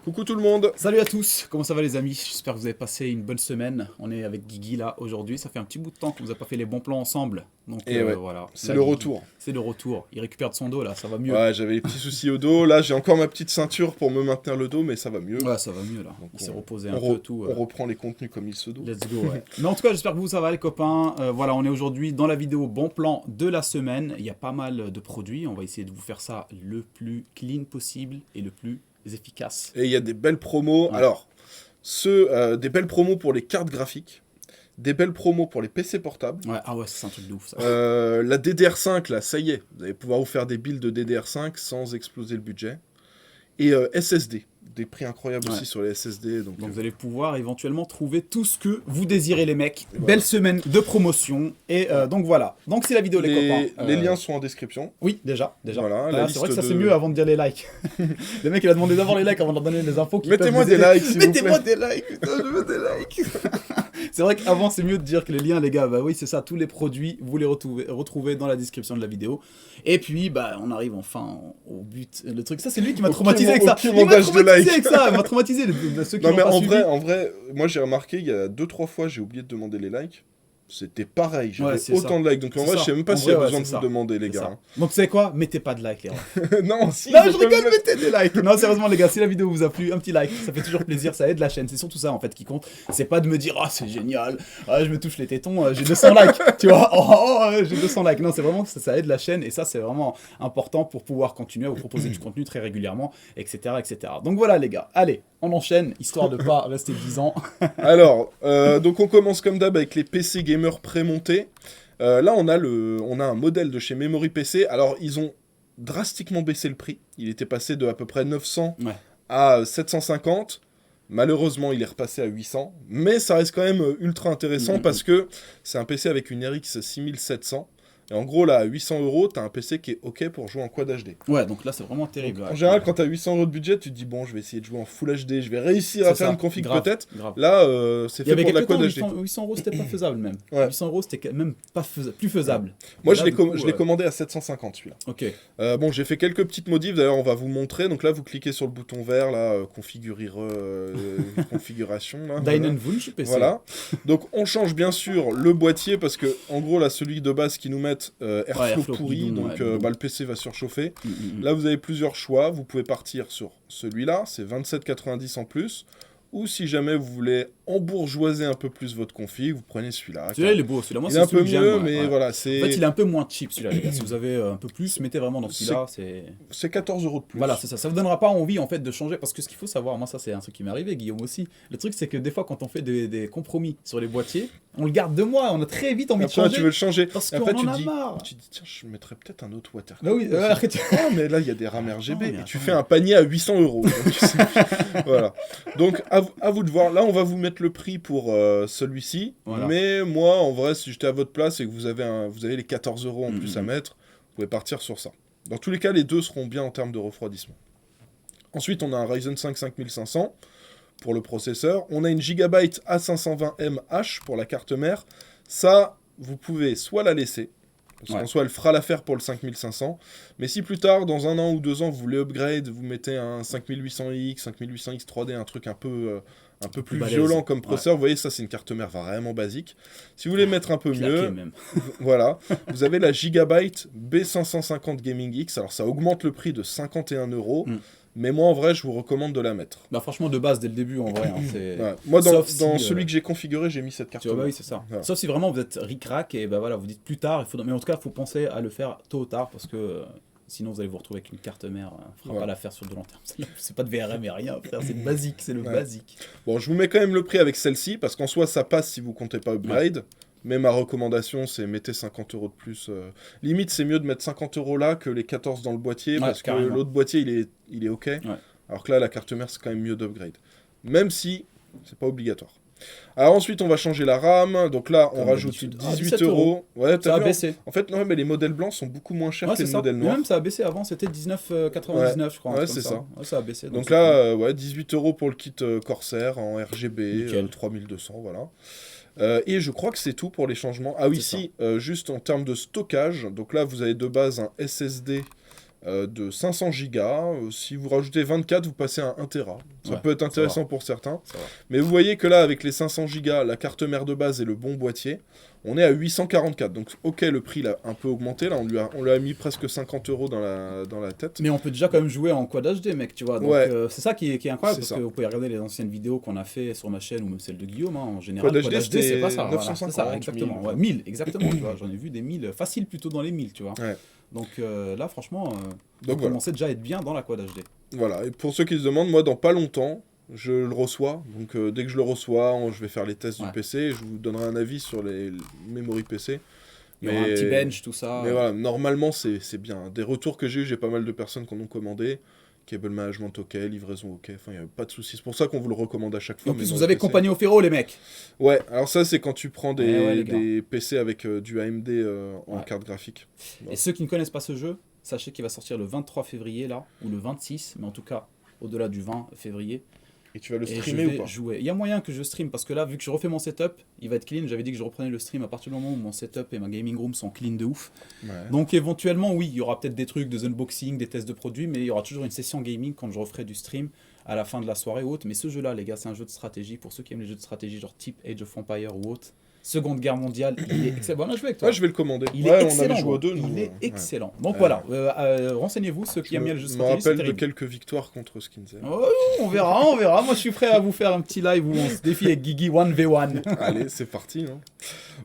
Coucou tout le monde. Salut à tous, comment ça va les amis? J'espère que vous avez passé une bonne semaine. On est avec Guigui là aujourd'hui, ça fait un petit bout de temps qu'on vous a pas fait les bons plans ensemble. Donc Et ouais, voilà. c'est Là, le Guigui, retour. c'est le retour. Il récupère de son dos là, ça va mieux. Ouais, j'avais les petits soucis au dos. Là, j'ai encore ma petite ceinture pour me maintenir le dos, mais ça va mieux. Ouais, ça va mieux là. Donc, Il s'est reposé on un peu tout. on reprend les contenus comme il se doit. Let's go, ouais. Mais en tout cas, j'espère que vous ça va les copains. Voilà, on est aujourd'hui dans la vidéo bon plan de la semaine. Il y a pas mal de produits. On va essayer de vous faire ça le plus clean possible et le plus efficace. Et il y a des belles promos. Ouais. Alors, des belles promos pour les cartes graphiques, des belles promos pour les PC portables. Ouais, ah ouais, c'est un truc de ouf ça. La DDR5, là, ça y est, vous allez pouvoir vous faire des builds de DDR5 sans exploser le budget. Et SSD, des prix incroyables Ouais. aussi sur les SSD. Donc, Donc vous allez pouvoir éventuellement trouver tout ce que vous désirez les mecs. Voilà. Belle semaine de promotion. Et donc voilà. Donc c'est la vidéo les copains. les liens sont en description. Oui, déjà. Voilà, Ah, la c'est vrai que liste ça c'est de- mieux avant de dire les likes. Le mec il a demandé d'abord les likes avant de leur donner les infos. Qui Mettez-moi peuvent des vous aider. likes, s'il vous Mettez-moi plaît. des likes, putain, je veux des likes. C'est vrai qu'avant c'est mieux de dire que les liens les gars, bah oui c'est ça, tous les produits, vous les retrouvez dans la description de la vidéo. Et puis bah on arrive enfin au but. Le truc, ça c'est lui qui m'a traumatisé avec ça. Aucun Il m'a mandage de traumatisé likes. avec ça, il m'a traumatisé. Ceux qui Non l'ont mais pas en suivi. vrai, moi j'ai remarqué il y a 2-3 fois j'ai oublié de demander les likes. C'était pareil, j'avais Ouais, c'est autant ça. de likes. Donc en C'est vrai, ça. je sais même pas En s'il y a vrai, besoin ouais, de c'est vous ça. demander les C'est gars. ça. Donc tu sais quoi? Mettez pas de like les gars. Hein. Non, si. Non, faut je quand rigole, même mettez des likes. Non, sérieusement, les gars, si la vidéo vous a plu, un petit like, ça fait toujours plaisir, ça aide la chaîne. C'est surtout ça en fait qui compte. C'est pas de me dire, ah, c'est génial, ah, je me touche les tétons, j'ai 200 likes, tu vois, j'ai 200 likes. Non, c'est vraiment, ça aide la chaîne et ça, c'est vraiment important pour pouvoir continuer à vous proposer du contenu très régulièrement, etc., etc. Donc voilà, les gars, allez, on enchaîne, histoire de pas rester 10 ans. Alors, donc on commence comme d'hab avec les PC gamers prémontés. Là, on a un modèle de chez Memory PC. Alors, ils ont drastiquement baissé le prix. Il était passé de à peu près 900 Ouais. à 750. Malheureusement, il est repassé à 800. Mais ça reste quand même ultra intéressant parce que c'est un PC avec une RX 6700. Et en gros, là, à 800 €, t'as un PC qui est OK pour jouer en Quad HD. Ouais, donc là, c'est vraiment terrible. Donc, ouais. en général, quand t'as 800 € de budget, tu te dis, bon, je vais essayer de jouer en Full HD, je vais réussir à C'est faire ça, une config grave, peut-être. grave. Là, c'est Il y fait avait pour de la quelques temps, Quad HD. 800 €, c'était pas faisable même. Ouais. 800 €, c'était même pas plus faisable. Moi, Et là, je l'ai du coup, je l'ai commandé à 750 celui-là. Ok. Bon, j'ai fait quelques petites modifs, d'ailleurs, on va vous montrer. Donc là, vous cliquez sur le bouton vert, là, configuration. Là, Deinen Wunsch PC. Voilà. Donc on change bien sûr le boîtier parce que en gros là celui de base qui nous met Airflow Airflow pourri, bidon, donc ouais, bidon. le PC va surchauffer. Mm. Là vous avez plusieurs choix, vous pouvez partir sur celui-là, c'est 27,90 en plus, ou si jamais vous voulez embourgeoiser un peu plus votre config, vous prenez celui-là. Celui-là, il est beau. Celui-là, moi, Il c'est est un celui peu que j'aime, mieux, ouais, mais ouais. voilà, c'est En fait, il est un peu moins cheap celui-là, les gars. Si vous avez un peu plus, mettez vraiment dans celui-là. c'est 14 € de plus. Voilà, c'est ça. Ça vous donnera pas envie en fait de changer parce que ce qu'il faut savoir, moi ça c'est un truc qui m'est arrivé, Guillaume aussi. Le truc c'est que des fois quand on fait des compromis sur les boîtiers, on le garde 2 mois, on a très vite envie de Après changer tu veux le changer. parce Et qu'on après en tu a dis, marre. tu dis tiens je mettrais peut-être un autre water. Bah oui, arrête. Ah, mais là, il y a des RAM RGB. Non, mais et tu attends. fais un panier à 800 €. Donc, voilà. Donc, à vous de voir. Là, on va vous mettre le prix pour celui-ci. Voilà. Mais moi, en vrai, si j'étais à votre place et que vous avez les 14 € en plus à Mhm. mettre, vous pouvez partir sur ça. Dans tous les cas, les deux seront bien en termes de refroidissement. Ensuite, on a un Ryzen 5 5500 pour le processeur. On a une Gigabyte A520M-H pour la carte mère. Ça, vous pouvez soit la laisser, parce Ouais. qu'en soi, elle fera l'affaire pour le 5500. Mais si plus tard, dans 1 an ou 2 ans, vous voulez upgrade, vous mettez un 5800X, 5800X 3D, un truc un peu plus balèze. violent comme processeur, vous voyez, ça, c'est une carte mère vraiment basique. Si vous voulez mettre un peu Claqué mieux, même. voilà, vous avez la Gigabyte B550 Gaming X. Alors, ça augmente le prix de 51 €. Mm. Mais moi, en vrai, je vous recommande de la mettre. Bah franchement de base dès le début en vrai. Hein, c'est... Ouais. Moi, Sauf si, dans celui que j'ai configuré, j'ai mis cette carte. Tu vois, bah oui, c'est ça. Voilà. Sauf si vraiment vous êtes ric-rac et bah voilà, vous dites plus tard, il faut... mais en tout cas, il faut penser à le faire tôt ou tard parce que sinon vous allez vous retrouver avec une carte mère, fera Ouais. pas l'affaire sur le long terme. C'est pas de VRM et rien, frère, c'est basique, c'est le Ouais. basique. Bon, je vous mets quand même le prix avec celle-ci, parce qu'en soi, ça passe si vous comptez pas upgrade. Mais ma recommandation, c'est mettez 50 € de plus. Limite, c'est mieux de mettre 50 € là que les 14 dans le boîtier, Ouais, parce que carrément. l'autre boîtier, il est OK. Alors que là, la carte mère, c'est quand même mieux d'upgrade. Même si, c'est pas obligatoire. Alors ensuite, on va changer la RAM. Donc là, on Comme rajoute d'habitude. 18 17 €. Ouais, Ça t'as a vu, baissé. en fait, non, mais les modèles blancs sont beaucoup moins chers Ouais, que c'est les ça. modèles Mais noirs. même ça a baissé avant, c'était 19,99 je crois. un Ouais, truc c'est comme ça. Ouais, ça a baissé. Donc c'est là, cool. ouais, 18 € pour le kit Corsair en RGB, Nickel. 3200, voilà. Et je crois que c'est tout pour les changements. Ah oui, C'est si, juste en termes de stockage, donc là, vous avez de base un SSD de 500 gigas. Si vous rajoutez 24, vous passez à 1 Tera. Ça Ouais, peut être ça intéressant va. pour certains. Ça va. Mais vous voyez que là, avec les 500 gigas, la carte mère de base et le bon boîtier, on est à 844. Donc, ok, le prix l'a un peu augmenté. Là, on lui a mis presque 50 euros dans la tête. Mais on peut déjà quand même jouer en Quad HD, mec, tu vois. Donc Ouais. c'est ça qui est incroyable, C'est parce ça. que vous pouvez regarder les anciennes vidéos qu'on a fait sur ma chaîne ou même celle de Guillaume, hein, en général. Quad Quad HD, HD, c'est pas ça. c'était Voilà, c'est 950, ça, exactement. 1000. Ouais, 1000, exactement, tu vois. J'en ai vu des 1000, facile plutôt dans les 1000, tu vois. Ouais. Donc là, franchement, Donc vous voilà. commencez déjà à être bien dans la Quad HD. Voilà. Et pour ceux qui se demandent, moi, dans pas longtemps, je le reçois. Donc, dès que je le reçois, je vais faire les tests Ouais. du PC. Et je vous donnerai un avis sur les memory PC. Il y aura un petit bench, tout ça. Mais voilà, normalement, c'est bien. Des retours que j'ai pas mal de personnes qui en ont commandé. Cable management ok, livraison ok, enfin, il n'y a pas de soucis. C'est pour ça qu'on vous le recommande à chaque Et fois. en plus, mais vous dans avez le PC. compagnie au ferro, les mecs. Ouais, alors ça, c'est quand tu prends Ouais, les gars. des PC avec du AMD en Ouais. carte graphique. Et ceux qui ne connaissent pas ce jeu, sachez qu'il va sortir le 23 février, là, ou le 26, mais en tout cas, au-delà du 20 février. Et tu vas le Et je streamer ou vais pas? jouer. Il y a moyen que je stream, parce que là, vu que je refais mon setup, il va être clean. J'avais dit que je reprenais le stream à partir du moment où mon setup et ma gaming room sont clean de ouf. Ouais. Donc éventuellement, oui, il y aura peut-être des trucs, des unboxings, des tests de produits, mais il y aura toujours une session gaming quand je referai du stream à la fin de la soirée ou autre. Mais ce jeu-là, les gars, c'est un jeu de stratégie. Pour ceux qui aiment les jeux de stratégie, genre type Age of Empire ou autre, Seconde Guerre mondiale, il est excellent. Bon, on a joué avec toi. Ouais, je vais le commander. Il Ouais, est on excellent. avait joué gros. aux deux, nous. Il est Ouais. excellent. Donc Ouais. voilà, renseignez-vous, ceux qui Je aiment bien les jeux de me stratégie, c'est rappelle de terrible. quelques victoires contre Skinzer. Oh, on verra, on verra. Moi, je suis prêt à vous faire un petit live où on se défie avec Guigui 1v1. Allez, c'est parti. Hein.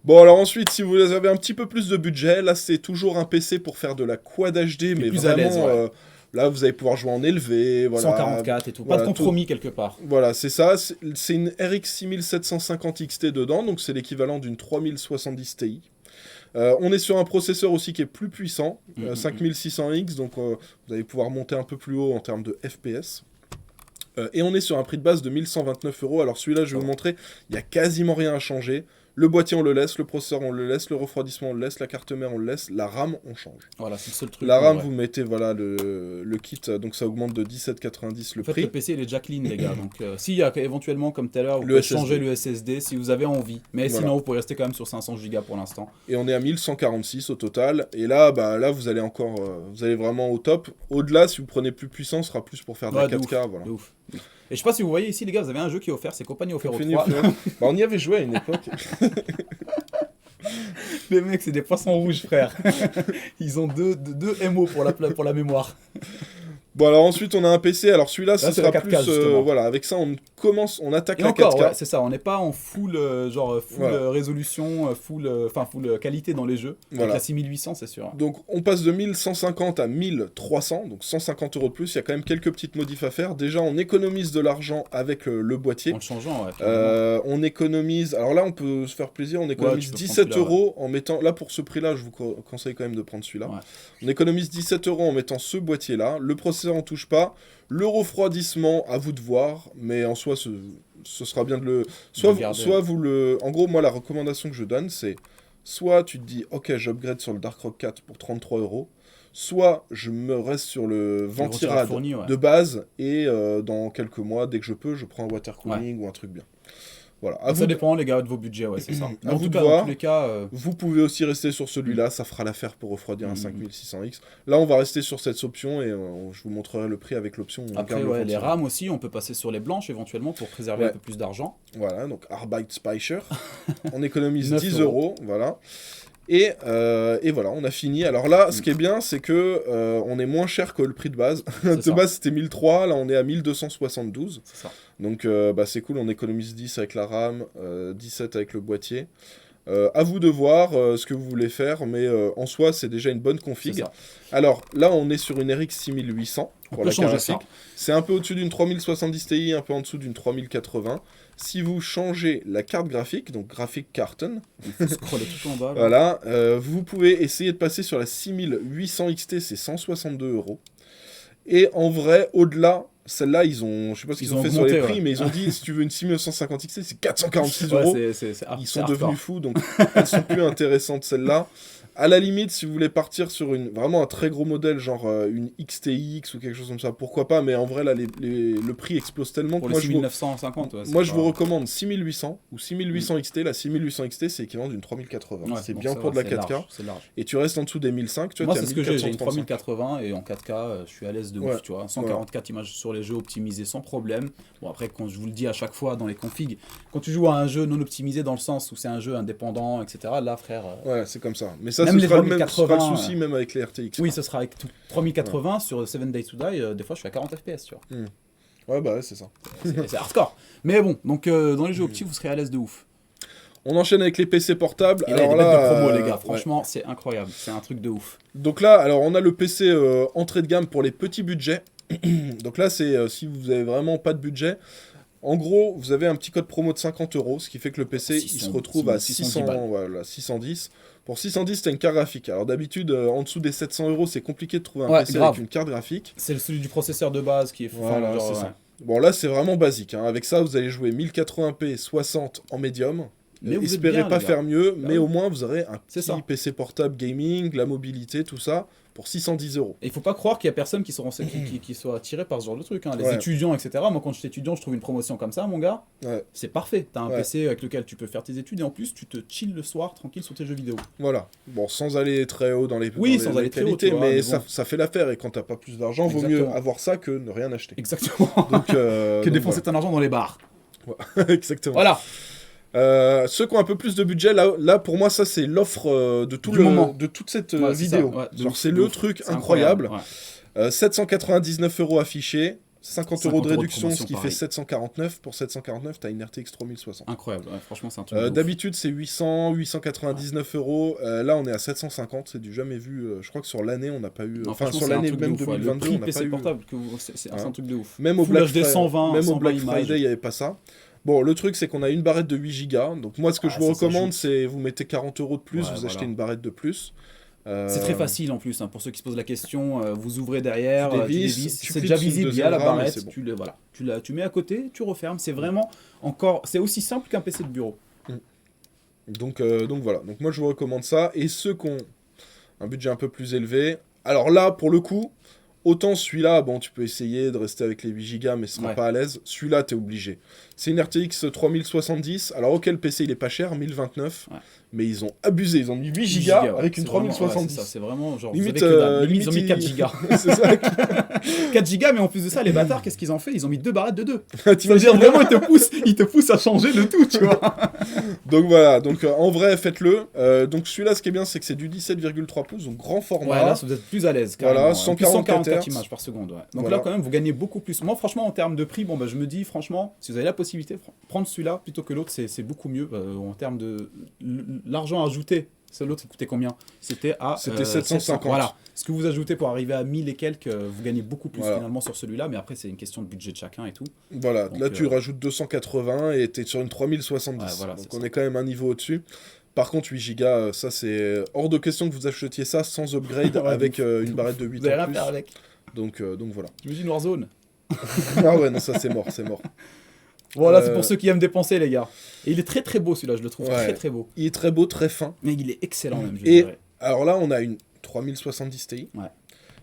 Bon, alors ensuite, si vous avez un petit peu plus de budget, là, c'est toujours un PC pour faire de la Quad HD, mais plus à l'aise, vraiment, ouais. là, vous allez pouvoir jouer en élevé. Voilà. 144 et tout. Voilà, Pas de compromis quelque part. Voilà, c'est ça. C'est une RX 6750 XT dedans, donc c'est l'équivalent d'une 3070 Ti. On est sur un processeur aussi qui est plus puissant, 5600X, donc vous allez pouvoir monter un peu plus haut en termes de FPS. Et on est sur un prix de base de 1129 €. Alors celui-là, je vais vous montrer, il n'y a quasiment rien à changer. Le boîtier, on le laisse, le processeur, on le laisse, le refroidissement, on le laisse, la carte mère, on le laisse, la RAM, on change. Voilà, c'est le seul truc. La en RAM, vrai. vous mettez voilà, le kit, donc ça augmente de 17,90 le En fait, prix. le PC il est déjà clean, les gars. Donc, s'il y a éventuellement, comme tout à l'heure, vous Le pouvez SSD. changer le SSD si vous avez envie. Mais Voilà. sinon, vous pouvez rester quand même sur 500 Go pour l'instant. Et on est à 1146 au total. Et là, là vous allez encore, vous allez vraiment au top. Au-delà, si vous prenez plus puissant, ce sera plus pour faire de la Ouais, de 4K. Voilà. De ouf. Et je sais pas si vous voyez ici, les gars, vous avez un jeu qui est offert, c'est Compagnie au Ferro Fini, 3. Bah, on y avait joué à une époque. Les mecs, c'est des poissons rouges, frère. Ils ont deux MO pour la mémoire. Bon, alors ensuite, on a un PC. Alors celui-là, ce Là, c'est sera la 4K, plus. justement. Voilà, avec ça, on attaque Et la encore, 4K. ouais, c'est ça, on n'est pas en full, Voilà. résolution, full qualité dans les jeux. Voilà. Avec la 6800, c'est sûr. Donc on passe de 1150 à 1300, donc 150 € de plus. Il y a quand même quelques petites modifs à faire. Déjà, on économise de l'argent avec le boîtier. En le changeant, ouais. On économise. Alors là, on peut se faire plaisir. On économise tu peux 17 prendre celui-là, € en mettant. Là, pour ce prix-là, je vous conseille quand même de prendre celui-là. Ouais. On économise 17 € en mettant ce boîtier-là. Le processeur, on touche pas. Le refroidissement, à vous de voir. Mais en soi, ce sera bien de le. Soit, le garder. soit vous le. En gros, moi, la recommandation que je donne, c'est soit tu te dis, ok, j'upgrade sur le Dark Rock 4 pour 33 €. Soit je me reste sur le Ventirad fourni, ouais. de base et dans quelques mois, dès que je peux, je prends un water cooling ou un truc bien. Voilà. À Ça vous, dépend, les gars, de vos budgets, ouais, c'est ça. À En vous tout de cas, voir. dans tous les cas, vous pouvez aussi rester sur celui-là, ça fera l'affaire pour refroidir un 5600X. Là, on va rester sur cette option et je vous montrerai le prix avec l'option. on après, garde le ouais, les Ventirad. RAM aussi, on peut passer sur les blanches éventuellement pour préserver Ouais. un peu plus d'argent. Voilà, donc Arbeitsspeicher. On économise 9 10 €, voilà. Et voilà, on a fini. Alors là, ce qui est bien, c'est que on est moins cher que le prix de base. De ça. base, c'était 1003, là on est à 1272. C'est ça. Donc c'est cool, on économise 10 avec la RAM, 17 avec le boîtier. À vous de voir ce que vous voulez faire, mais en soi, c'est déjà une bonne C'est config. ça. Alors là, on est sur une RX 6800 On pour peut la changer graphique. ça. C'est un peu au-dessus d'une 3070 Ti, un peu en dessous d'une 3080. Si vous changez la carte graphique, donc graphique carton, Il faut scroller tout en bas. là. voilà, vous pouvez essayer de passer sur la 6800 XT, c'est 162 €. Et en vrai, au-delà, celle-là, je sais pas ce qu'ils Ils ont ont fait sur les augmenté, prix, ouais. mais ils ont dit, si tu veux une 6950 XT, c'est 446 Ouais, €. c'est Ils c'est sont devenus hardcore. fous, donc elles sont plus intéressantes celles-là. À la limite, si vous voulez partir sur vraiment un très gros modèle, genre une XTX ou quelque chose comme ça, pourquoi pas, mais en vrai, là, le prix explose tellement Pour que les moi, 6950, ouais, moi je vous recommande 6800 ou 6800 XT. La 6800 XT, c'est équivalent d'une 3080. Ouais, c'est bon, bien ça pour va, de la 4K. C'est large. Et tu restes en dessous des 1005, tu vois, Moi, t'es à c'est ce que j'ai une 1435. 3080 et en 4K, je suis à l'aise de Ouais. ouf, tu vois. 144 images sur les jeux optimisés sans problème. Bon, après, quand je vous le dis à chaque fois dans les configs, quand tu joues à un jeu non optimisé dans le sens où c'est un jeu indépendant, etc., là, frère. Ouais, c'est comme ça. Mais ça, Même ce les sera, ce 3080, sera le souci même avec les RTX. Oui, ce sera avec tout. 3080 sur 7 Days to Die, des fois, je suis à 40 FPS, tu vois. Ouais, bah ouais, c'est ça. C'est hardcore. Mais bon, donc dans les jeux optiques, vous serez à l'aise de ouf. On enchaîne avec les PC portables. Et là, il y a alors des bêtes là, de promo, les gars. ouais. Franchement, c'est incroyable. C'est un truc de ouf. Donc là, alors on a le PC entrée de gamme pour les petits budgets. Donc là, c'est si vous avez vraiment pas de budget. En gros, vous avez un petit code promo de 50 €, ce qui fait que le PC il se retrouve à 600, voilà, 610. Pour 610, t'as une carte graphique. Alors d'habitude, en dessous des 700 €, c'est compliqué de trouver un PC grave. avec une carte graphique. C'est celui du processeur de base qui est fou. Voilà, genre, c'est ouais. ça. Bon, là, c'est vraiment basique. Hein. Avec ça, vous allez jouer 1080p 60 en médium. Mais vous êtes Espérez bien, pas les gars. faire mieux, Bah mais oui. au moins vous aurez un C'est petit ça. PC portable gaming, la mobilité, tout ça, pour 610 €. Et il faut pas croire qu'il y a personne qui soit attiré par ce genre de truc. Hein. Les Ouais. étudiants, etc. Moi, quand j'étais étudiant, je trouve une promotion comme ça, mon gars. Ouais. C'est parfait. T'as un Ouais. PC avec lequel tu peux faire tes études et en plus, tu te chill le soir tranquille sur tes jeux vidéo. Voilà. Bon, sans aller très haut dans les, Oui, dans sans les aller très haut, qualités, tu vois, mais mais ça, bon. ça fait l'affaire. Et quand t'as pas plus d'argent, vaut mieux Exactement. avoir ça que ne rien acheter. Exactement. Donc, que donc défoncer ton argent dans les bars. voilà. Exactement. Voilà. Ceux qui ont un peu plus de budget, là pour moi, ça c'est l'offre de toute cette Ouais, c'est vidéo. ça, ouais, de Genre, ouf, c'est de le ouf. truc C'est incroyable. ouais. 799 € affichés, 50 € 50 de € de réduction, promotion, ce qui pareil. fait 749. Pour 749, t'as une RTX 3060. Incroyable. Ouais, franchement, c'est un truc de ouf. D'habitude, c'est 800, 899 €. Là, on est à 750. C'est du jamais vu. Je crois que sur l'année, on n'a pas eu. Non, Enfin, franchement, sur c'est un l'année truc de même ouf, ouais. 2022, Le prix on n'a PC pas eu. portable, c'est un truc de ouf. Même au Full Black, HD 120, même au 120 Black images. Friday, il n'y avait pas ça. Bon, le truc, c'est qu'on a une barrette de 8 Go. Donc, moi, ce que je vous ça recommande, s'ajoute. c'est vous mettez 40 € de plus, Ouais, vous achetez voilà. une barrette de plus. C'est très facile en plus, hein, pour ceux qui se posent la question, vous ouvrez derrière, Tu tu dévisses, dévisses, tu c'est cliques déjà sur le visible, il y a deuxième la RAM et barrette, c'est bon. voilà, tu mets à côté, tu refermes, c'est vraiment encore, c'est aussi simple qu'un PC de bureau. Donc voilà. Donc, moi, je vous recommande ça. Et ceux qui ont un budget un peu plus élevé. Alors là, pour le coup, autant celui-là, bon, tu peux essayer de rester avec les 8 Go, mais ce sera Ouais. pas à l'aise. Celui-là, t'es obligé. C'est une RTX 3070. Alors, ok, le PC, il est pas cher, 1029. Ouais. Mais ils ont abusé. Ils ont mis 8 8 Go gigas, ouais, avec une c'est vraiment- 3070. ouais, c'est vraiment genre, Limite, vous avez que dalle. Limite, limite, ils ont mis 4 gigas. c'est ça. 4 gigas, mais en plus de ça, les bâtards, qu'est-ce qu'ils ont fait? Ils ont mis 2 barrettes de 2. T'imagines C'est-à-dire vraiment, ils te poussent à changer de tout, tu vois. Donc voilà, donc en vrai, faites-le. Donc celui-là, ce qui est bien, c'est que c'est du 17,3 pouces, donc grand format. Ouais, là, vous êtes plus à l'aise. Voilà, carrément, ouais. 144 144 Hz. images par seconde. Ouais. Donc Voilà. là, quand même, vous gagnez beaucoup plus. Moi, franchement, en termes de prix, bon, bah, je me dis, franchement, si vous avez la possibilité, prendre celui-là plutôt que l'autre, c'est beaucoup mieux. En termes de l'argent ajouté, l'autre, il coûtait combien? C'était 750. Voilà. Ce que vous ajoutez pour arriver à 1000 et quelques, vous gagnez beaucoup plus Voilà. finalement sur celui-là. Mais après, c'est une question de budget de chacun et tout. Voilà, Donc, là tu rajoutes 280 et t'es sur une 3070. Ouais, voilà, donc c'est on ça. est quand même un niveau au-dessus. Par contre, 8 Go, ça c'est hors de question que vous achetiez ça sans upgrade Ouais, avec une barrette de 8 Vous allez en rien plus. faire avec. Donc voilà. J'imagine Warzone. Ah ouais, non, ça c'est mort, c'est mort. Voilà, c'est pour ceux qui aiment dépenser, les gars. Et il est très très beau celui-là, je le trouve Ouais. très très beau. Il est très beau, très fin. Mais il est excellent même, je Et dirais. alors là, on a une 3070 Ti. Ouais.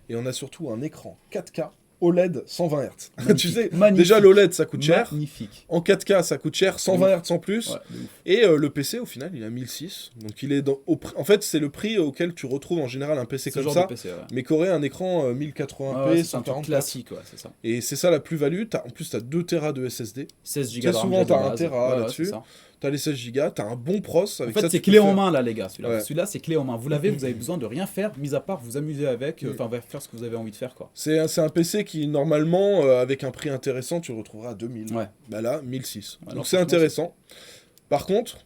Et on a surtout un écran 4K OLED 120 Hz. Tu Magnifique, sais, magnifique. déjà l'OLED ça coûte cher. Magnifique. En 4K ça coûte cher, 120 Hz en plus. Ouais, de ouf. Et le PC au final il a 1006. Donc il est en fait c'est le prix auquel tu retrouves en général un PC Ce comme genre ça. de PC, ouais. Mais qui aurait un écran 1080p, Ouais, c'est un truc 140 classique, ouais, c'est ça. Et c'est ça la plus-value. En plus t'as 2 Tera de SSD. 16 Très Go de RAM souvent de t'as un base. Tera Ouais, là-dessus. c'est ça. T'as les 16 Go, t'as un bon pros. En Avec fait, ça, c'est tu peux clé en faire- main là, les gars. Celui-là, Ouais. celui-là c'est clé en main. Vous l'avez, vous avez besoin de rien faire, mis à part vous amuser avec, enfin, faire ce que vous avez envie de faire, quoi. C'est un PC qui, normalement, avec un prix intéressant, tu le retrouveras à 2000. Ouais. Bah là, 1006. Alors, Donc c'est franchement, intéressant. Par contre,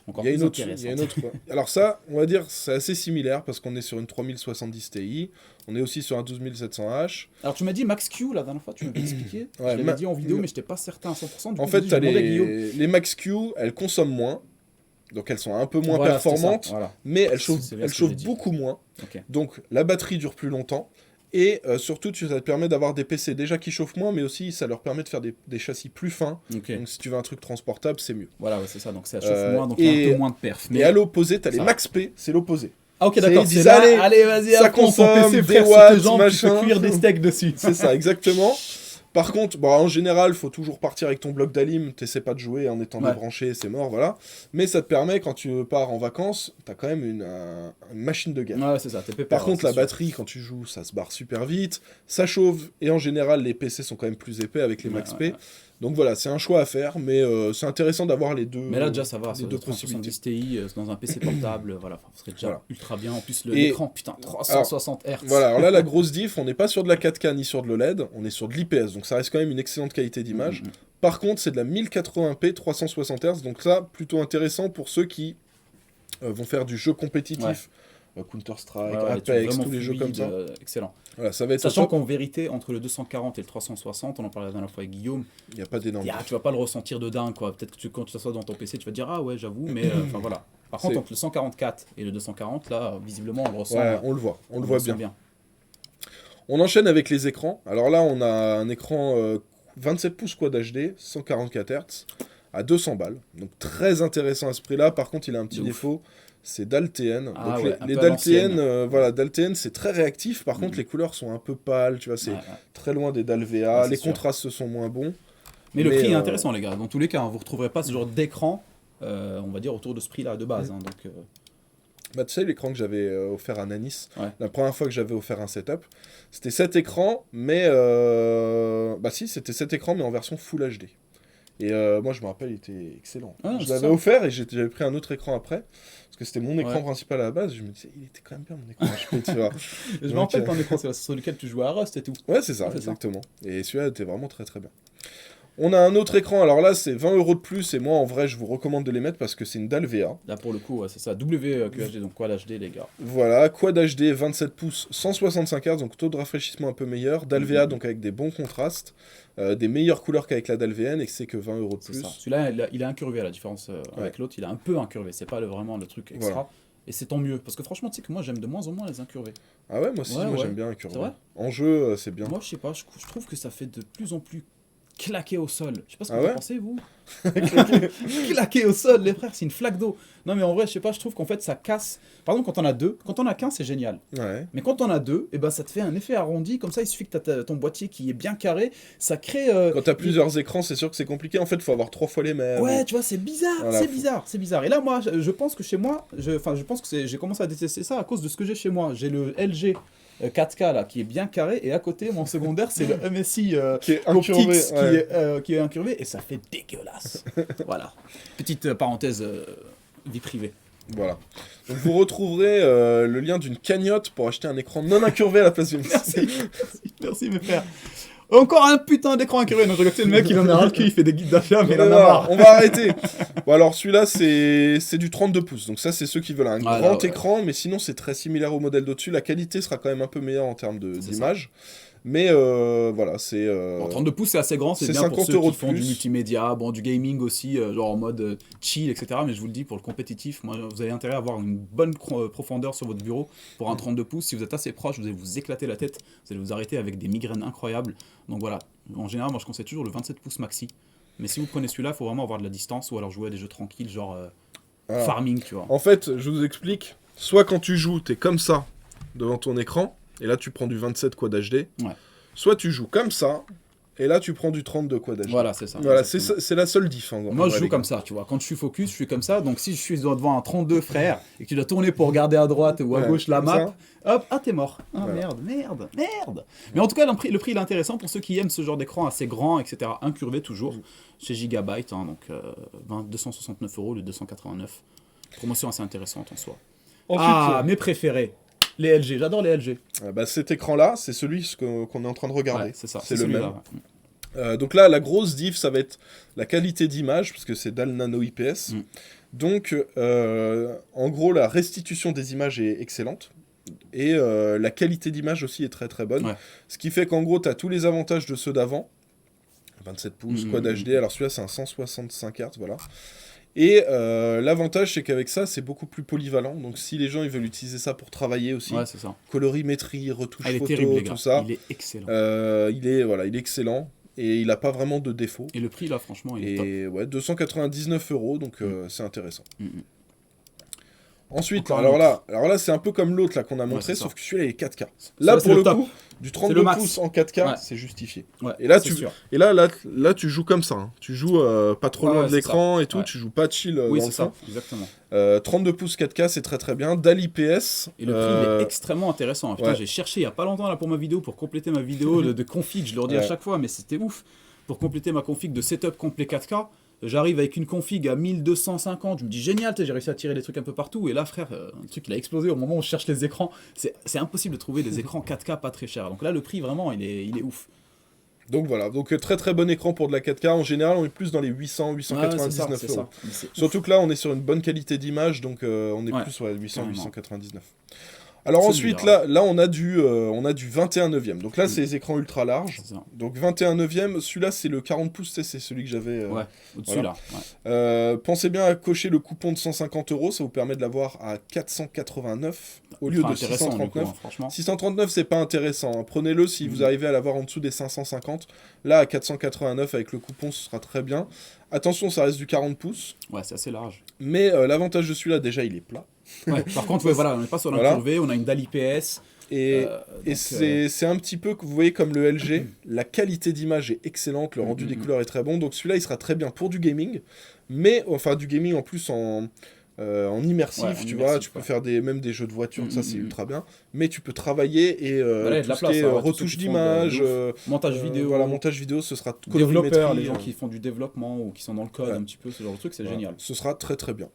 Encore il y a plus une autre. intéressant. il y a une autre- Alors ça, on va dire, c'est assez similaire parce qu'on est sur une 3070 Ti. On est aussi sur un 12700H. Alors, tu m'as dit Max Q la dernière fois, tu m'avais expliqué. Je Ouais, l'avais dit en vidéo, mais j'étais pas certain à 100%. Du En coup, fait, je t'as demandais à Guillaume. les Max Q, elles consomment moins. Donc elles sont un peu moins Voilà, c'est ça, performantes. voilà. Mais elles chauffent, C'est bien ce que j'ai dit. beaucoup moins. Ok. Donc la batterie dure plus longtemps. Et surtout, ça te permet d'avoir des PC déjà qui chauffent moins, mais aussi ça leur permet de faire des châssis plus fins. Ok. Donc si tu veux un truc transportable, c'est mieux. Voilà, ouais, c'est ça. Donc ça chauffe Euh, moins, donc il y a et- un peu moins de perf. Et à l'opposé, t'as les ça- Max P, c'est l'opposé. Ah ok C'est- d'accord, ils c'est disent, là, allez, allez vas-y, ça à fond, ton consomme PC, des frère, watts, sur tes jambes, tu machin. peux cuire des steaks dessus. C'est ça, exactement. Par contre, bon, en général, faut toujours partir avec ton bloc d'alim. T'essaies pas de jouer en étant Ouais. débranché, c'est mort, voilà. Mais ça te permet, quand tu pars en vacances, t'as quand même une machine de guerre. Ouais, c'est ça, t'es pépère. Par contre, c'est la sûr. batterie, quand tu joues, ça se barre super vite, ça chauffe, et en général, les PC sont quand même plus épais avec les Ouais, Max ouais, P. ouais. Donc voilà, c'est un choix à faire, mais c'est intéressant d'avoir les deux. Mais là déjà ça va, les sur deux le 3070 possibilités. Ti dans un PC portable, voilà, ce serait déjà Voilà. ultra bien. En plus Et- l'écran, putain, 360 Hz. Voilà, alors là, la grosse diff, on n'est pas sur de la 4K ni sur de l'OLED, on est sur de l'IPS, donc ça reste quand même une excellente qualité d'image. Mhm. Par contre, c'est de la 1080p 360 Hz, donc ça, plutôt intéressant pour ceux qui vont faire du jeu compétitif. Counter-Strike, Ouais, ouais, Apex, vraiment tous les jeux comme fluide, ça. excellent. Voilà, ça va être Sachant top. qu'en vérité, entre le 240 et le 360, on en parlait la dernière fois avec Guillaume, Il n'y a pas d'énorme. tu vas pas le ressentir de dingue quoi. Peut-être que quand tu t'assois dans ton PC, tu vas te dire ah ouais, j'avoue, mais enfin voilà. Par contre, C'est- entre le 144 et le 240, là, visiblement, on le ressent. Ouais, on le voit, on le voit ressent bien. On enchaîne avec les écrans. Alors là, on a un écran 27 pouces Quad HD, 144 Hz, à 200 balles. Donc très intéressant à ce prix-là. Par contre, il a un petit De ouf. défaut, c'est Daltn. Ah Donc ouais, un les peu à Daltn, l'ancienne. voilà, Daltn, c'est très réactif. Par contre, Mhm. les couleurs sont un peu pâles, tu vois, c'est Ouais, ouais. très loin des Dalvea. Ouais, c'est Les sûr. contrastes sont moins bons. Mais le Mais, prix est intéressant, les gars. Dans tous les cas, hein, vous retrouverez pas ce genre d'écran, on va dire, autour de ce prix-là de base. Hein, donc, Bah, tu sais, l'écran que j'avais offert à Nanis, Ouais. la première fois que j'avais offert un setup, c'était cet écran, mais. Bah, si, c'était cet écran, mais en version Full HD. Et moi, je me rappelle, il était excellent. Ah, je c'est l'avais ça. offert et j'avais pris un autre écran après, parce que c'était mon écran Ouais. principal à la base. Je me disais, il était quand même bien mon écran HP, tu vois. je me Donc, rappelle ton écran, c'est sur lequel tu jouais à Rust et tout. Ouais, c'est ça, Ouais, c'est ça. exactement. Et celui-là était vraiment très très bien. On a un autre écran, alors là, c'est 20 € de plus, et moi, en vrai, je vous recommande de les mettre parce que c'est une Dalvea. Là, pour le coup, ouais, c'est ça. WQHD, donc quoi l'HD, les gars. Voilà, Quad HD 27 pouces 165 Hz, donc taux de rafraîchissement un peu meilleur. Dalvea, donc avec des bons contrastes, des meilleures couleurs qu'avec la Dalvn, et que c'est que 20 € de C'est plus. ça. Celui-là, il est incurvé à la différence avec l'autre. Il est un peu incurvé. C'est pas vraiment le truc extra. Voilà. Et c'est tant mieux. Parce que franchement, tu sais que moi, j'aime de moins en moins les incurvés. Ah ouais, moi aussi, Ouais, moi ouais. j'aime bien incurvé. C'est vrai En jeu, c'est bien. Moi, je sais pas. Je trouve que ça fait de plus en plus claquer au sol. Je sais pas ce que Ah vous en ouais pensez, vous. Claquer au sol, les frères, c'est une flaque d'eau. Non, mais en vrai, je sais pas, je trouve qu'en fait, ça casse. Par exemple, quand on a deux, quand on a qu'un, c'est génial. Ouais. Mais quand on a deux, et ben, ça te fait un effet arrondi. Comme ça, il suffit que tu as ton boîtier qui est bien carré. Ça crée. Quand t'as plusieurs écrans, c'est sûr que c'est compliqué. En fait, faut avoir 3 fois les mêmes. Ouais, tu vois, c'est bizarre, Voilà, c'est faut- bizarre, c'est bizarre. Et là, moi, je pense que chez moi, je pense que j'ai commencé à détester ça à cause de ce que j'ai chez moi. J'ai le LG 4K là, qui est bien carré, et à côté, mon secondaire, c'est le MSI Qui est incurvé. Optics Ouais. qui est incurvé, et ça fait dégueulasse. Voilà. Petite parenthèse, vie privée. Voilà. Donc vous retrouverez le lien d'une cagnotte pour acheter un écran non incurvé à la place du Merci, merci mes frères. Encore un putain d'écran incurvé. Non, je regarde, c'est le mec, il en a ras le cul, il fait des guides d'achat, mais il en a marre. On va arrêter. Bon alors celui-là c'est du 32 pouces. Donc ça c'est ceux qui veulent un Voilà, grand ouais. écran, mais sinon c'est très similaire au modèle d'au-dessus. La qualité sera quand même un peu meilleure en termes C'est d'image. Mais voilà, c'est... Bon, 32 pouces, c'est assez grand, c'est c'est bien pour 50 ceux € qui de font du plus. multimédia, bon, du gaming aussi, genre en mode chill, etc. Mais je vous le dis, pour le compétitif, moi, vous avez intérêt à avoir une bonne profondeur sur votre bureau pour un 32 pouces. Si vous êtes assez proche, vous allez vous éclater la tête, vous allez vous arrêter avec des migraines incroyables. Donc voilà, en général, moi je conseille toujours le 27 pouces maxi. Mais si vous prenez celui-là, il faut vraiment avoir de la distance ou alors jouer à des jeux tranquilles, genre Voilà. farming, tu vois. En fait, je vous explique. Soit quand tu joues, t'es comme ça devant ton écran, et là tu prends du 27 Quad HD. Ouais. Soit tu joues comme ça, et là tu prends du 32 Quad HD. Voilà, c'est ça. Voilà, exactement. c'est la seule diff. En gros. Moi, je Ouais, joue les comme gars. ça, tu vois. Quand je suis focus, je suis comme ça. Donc, si je suis devant un 32 frère et que tu dois tourner pour regarder à droite ou à Ouais, gauche la comme map, hop, ah, t'es mort. Ah, Voilà. merde. Mais en tout cas, le prix il est intéressant pour ceux qui aiment ce genre d'écran assez grand, etc. Incurvé toujours, chez Gigabyte. Hein, donc, 269 € le 289. Promotion assez intéressante en soi. Ensuite, Mes préférés. Les LG, j'adore les LG. bah, cet écran-là, c'est celui qu'on est en train de regarder. Ouais, c'est ça. C'est le celui-là, même. ouais. Donc là, la grosse diff, ça va être la qualité d'image, parce que c'est DAL Nano IPS. Mm. Donc, en gros, la restitution des images est excellente. Et la qualité d'image aussi est très très bonne. Ouais. Ce qui fait qu'en gros, tu as tous les avantages de ceux d'avant. 27 pouces, Quad HD. Alors celui-là, c'est un 165 Hz, voilà. Et l'avantage, c'est qu'avec ça, c'est beaucoup plus polyvalent. Donc si les gens ils veulent utiliser ça pour travailler aussi, Ouais, c'est ça. colorimétrie, retouche Il est photo, terrible, les gars. tout ça, Il est excellent. il est excellent. Et il n'a pas vraiment de défaut. Et le prix, là, franchement, il est top. Et ouais, 299 €, donc c'est intéressant. Mm, mm. Ensuite, Encore alors là c'est un peu comme l'autre là qu'on a montré, c'est ça. sauf que celui-là il est 4K. Celui-là, Là c'est pour le top. coup, du le 32 max. pouces en 4K, Ouais. c'est justifié. Ouais, Et là, c'est sûr. là tu joues comme ça. Hein. Tu joues pas trop loin Ouais, de c'est l'écran ça. et tout, Ouais. tu joues pas chill Oui, dans c'est le ça, fond. exactement. 32 pouces 4K, c'est très très bien. DALI PS. Et le prix, il est extrêmement intéressant. Putain, ouais. j'ai cherché il y a pas longtemps là pour ma vidéo, pour compléter ma vidéo de config, je le redis à Ouais. chaque fois, mais c'était ouf. Pour compléter ma config de setup complet 4K, j'arrive avec une config à 1250, je me dis génial, j'ai réussi à tirer des trucs un peu partout, et là frère, un truc il a explosé au moment où je cherche les écrans. C'est impossible de trouver des écrans 4K pas très chers. Donc là, le prix vraiment, il est ouf. Donc voilà, donc très très bon écran pour de la 4K. En général, on est plus dans les 800, Ouais, 899 c'est euros. ça. Mais c'est ouf. Surtout que là, on est sur une bonne qualité d'image, donc on est Ouais, plus ouais, 800, carrément. 899. Alors Celui-là, ensuite, là on a du 21 neuvième. Donc là, c'est les écrans ultra larges. C'est ça. Donc 21 neuvième, celui-là, c'est le 40 pouces, c'est celui que j'avais. Ouais, au-dessus voilà. là. Ouais. Pensez bien à cocher le coupon de 150 euros, ça vous permet de l'avoir à 489 au lieu Ultra de intéressant, du coup, 639. hein, franchement. 639, c'est pas intéressant. Hein. Prenez-le si vous arrivez à l'avoir en dessous des 550. Là, à 489, avec le coupon, ce sera très bien. Attention, ça reste du 40 pouces. Ouais, c'est assez large. Mais l'avantage de celui-là, déjà, il est plat. Ouais, par contre, ouais, voilà, on n'est pas sur l'incurvé, on a une DALI PS. Et, donc, c'est un petit peu, vous voyez, comme le LG, la qualité d'image est excellente, le rendu des couleurs est très bon. Donc celui-là, il sera très bien pour du gaming. Mais, enfin, du gaming en plus en immersif, Ouais, tu en vois, immersif, tu peux ouais. faire même des jeux de voiture, ça c'est ultra bien. Mais tu peux travailler et Voilà, il y a de tout la ce place, qui est hein, ouais, tous retouche ceux qui font d'image, de ouf. Montage vidéo. voilà, montage vidéo, ce sera Développeurs, colorimétrie, les gens qui font du développement ou qui sont dans le code Ouais. un petit peu, ce genre de truc, c'est voilà. génial. Ce sera très très bien.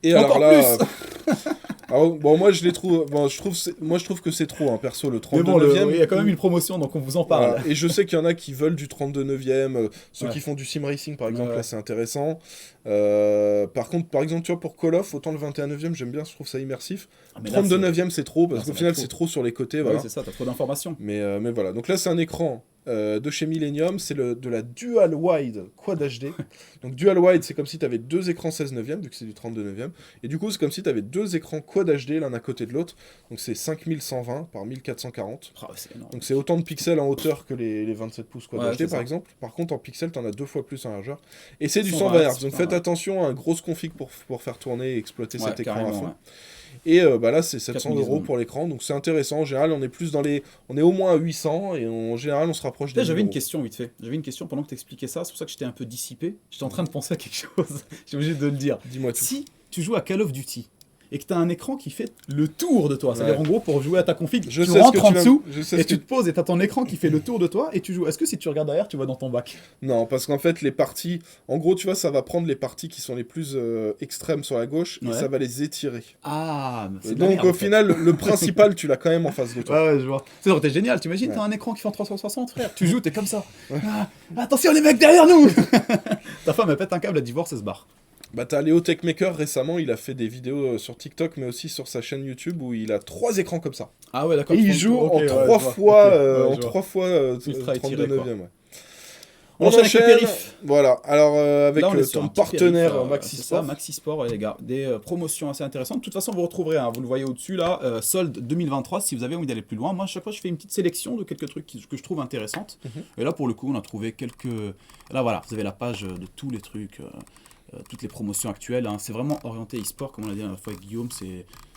Et Encore alors là, plus alors, bon, moi je les trouve, bon, je trouve que c'est trop, hein, perso, le Mais 32 bon, neuvième. il y a quand même une promotion, donc on vous en parle. Voilà. Et je sais qu'il y en a qui veulent du 32 neuvième, ceux Ouais. qui font du sim racing par exemple, Ouais. là c'est intéressant. Par contre, par exemple, tu vois, pour Call of, autant le 21 neuvième, j'aime bien, je trouve ça immersif. Ah, mais là, 32 c'est- neuvième, c'est trop, parce Ah, qu'au ça final, va être c'est trop. trop sur les côtés, Ouais, voilà. c'est ça, t'as trop d'informations. Mais voilà, donc là c'est un écran de chez Millennium, c'est de la Dual Wide Quad HD. Donc Dual Wide, c'est comme si tu avais deux écrans 16 neuvième, vu que c'est du 32 neuvième. Et du coup, c'est comme si tu avais deux écrans Quad HD l'un à côté de l'autre. Donc c'est 5120 par 1440. Ah, c'est énorme. Donc c'est autant de pixels en hauteur que les 27 pouces Quad Ouais, HD c'est par ça. exemple. Par contre, en pixels, tu en as deux fois plus en largeur. Et c'est du 120 120 Hz. Hz, Donc putain, faites ouais. attention à un grosse config pour faire tourner et exploiter Ouais, cet écran à carrément, fond. ouais. Et bah là, c'est 700 4000 euros secondes. pour l'écran, donc c'est intéressant. En général, on est plus dans les. On est au moins à 800 et en général, on se rapproche des Là, j'avais 1000 une euros. question vite fait. J'avais une question pendant que tu expliquais ça, c'est pour ça que j'étais un peu dissipé. J'étais en train de penser à quelque chose. J'ai obligé de le dire. Dis-moi tout. Si tu joues à Call of Duty et que tu as un écran qui fait le tour de toi, c'est-à-dire en gros pour jouer à ta config, Je tu sais ce rentres que en tu vas- dessous je sais et ce tu que- te poses et tu as ton écran qui fait le tour de toi et tu joues. Est-ce que si tu regardes derrière, tu vas dans ton bac? Non, parce qu'en fait, les parties. En gros, tu vois, ça va prendre les parties qui sont les plus extrêmes sur la gauche et Ouais. ça va les étirer. Ah, mais Et c'est de la donc, merde, au en fait. final, le principal, tu l'as quand même en face de toi. Ouais, ouais, je vois. C'est genre, t'es génial, t'imagines, Ouais. t'as un écran qui fait en 360, frère. Tu joues, t'es comme ça. Ah, attention, les mecs derrière nous Ta femme, elle pète un câble, elle divorce, elle se barre. Bah, t'as Léo Techmaker récemment, il a fait des vidéos sur TikTok, mais aussi sur sa chaîne YouTube où il a 3 écrans comme ça. Ah ouais, d'accord. Et tu il prends- joue ok, en ouais, 3 je vois. fois, Ok, ouais, je vois. 3 fois Ultra 32 étiré, quoi. neuvième, ouais. On enchaîne avec le périph. Voilà, alors avec Là, on est sur ton un petit partenaire périph, Maxi c'est ça, Sport. Maxi Sport, ouais, les gars. Des promotions assez intéressantes. De toute façon, vous retrouverez, hein, vous le voyez au-dessus là, solde 2023 si vous avez envie d'aller plus loin. Moi, à chaque fois, je fais une petite sélection de quelques trucs que je trouve intéressantes. Et là, pour le coup, on a trouvé quelques. Là, voilà, vous avez la page de tous les trucs, toutes les promotions actuelles. Hein. C'est vraiment orienté e-sport, comme on l'a dit la dernière fois avec Guillaume.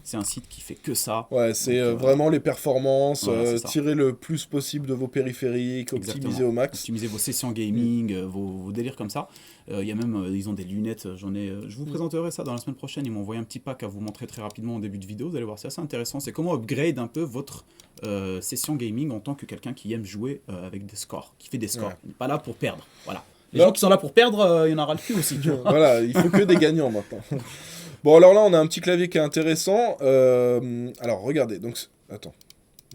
C'est un site qui fait que ça. Ouais, c'est Donc, vraiment les performances, voilà, c'est ça. tirer le plus possible de vos périphériques, optimiser Exactement. au max. Optimiser vos sessions gaming, vos délires comme ça. Il y a même, ils ont des lunettes, je vous présenterai ça dans la semaine prochaine. Ils m'ont envoyé un petit pack à vous montrer très rapidement en début de vidéo. Vous allez voir, c'est assez intéressant. C'est comment upgrade un peu votre session gaming en tant que quelqu'un qui aime jouer avec des scores, qui fait des scores. Ouais. On n'est pas là pour perdre. Voilà. Les Non. gens qui sont là pour perdre, il y en aura le cul aussi. Tu vois. Voilà, il faut que des gagnants maintenant. Bon, alors là, on a un petit clavier qui est intéressant. Alors, regardez, donc... Attends.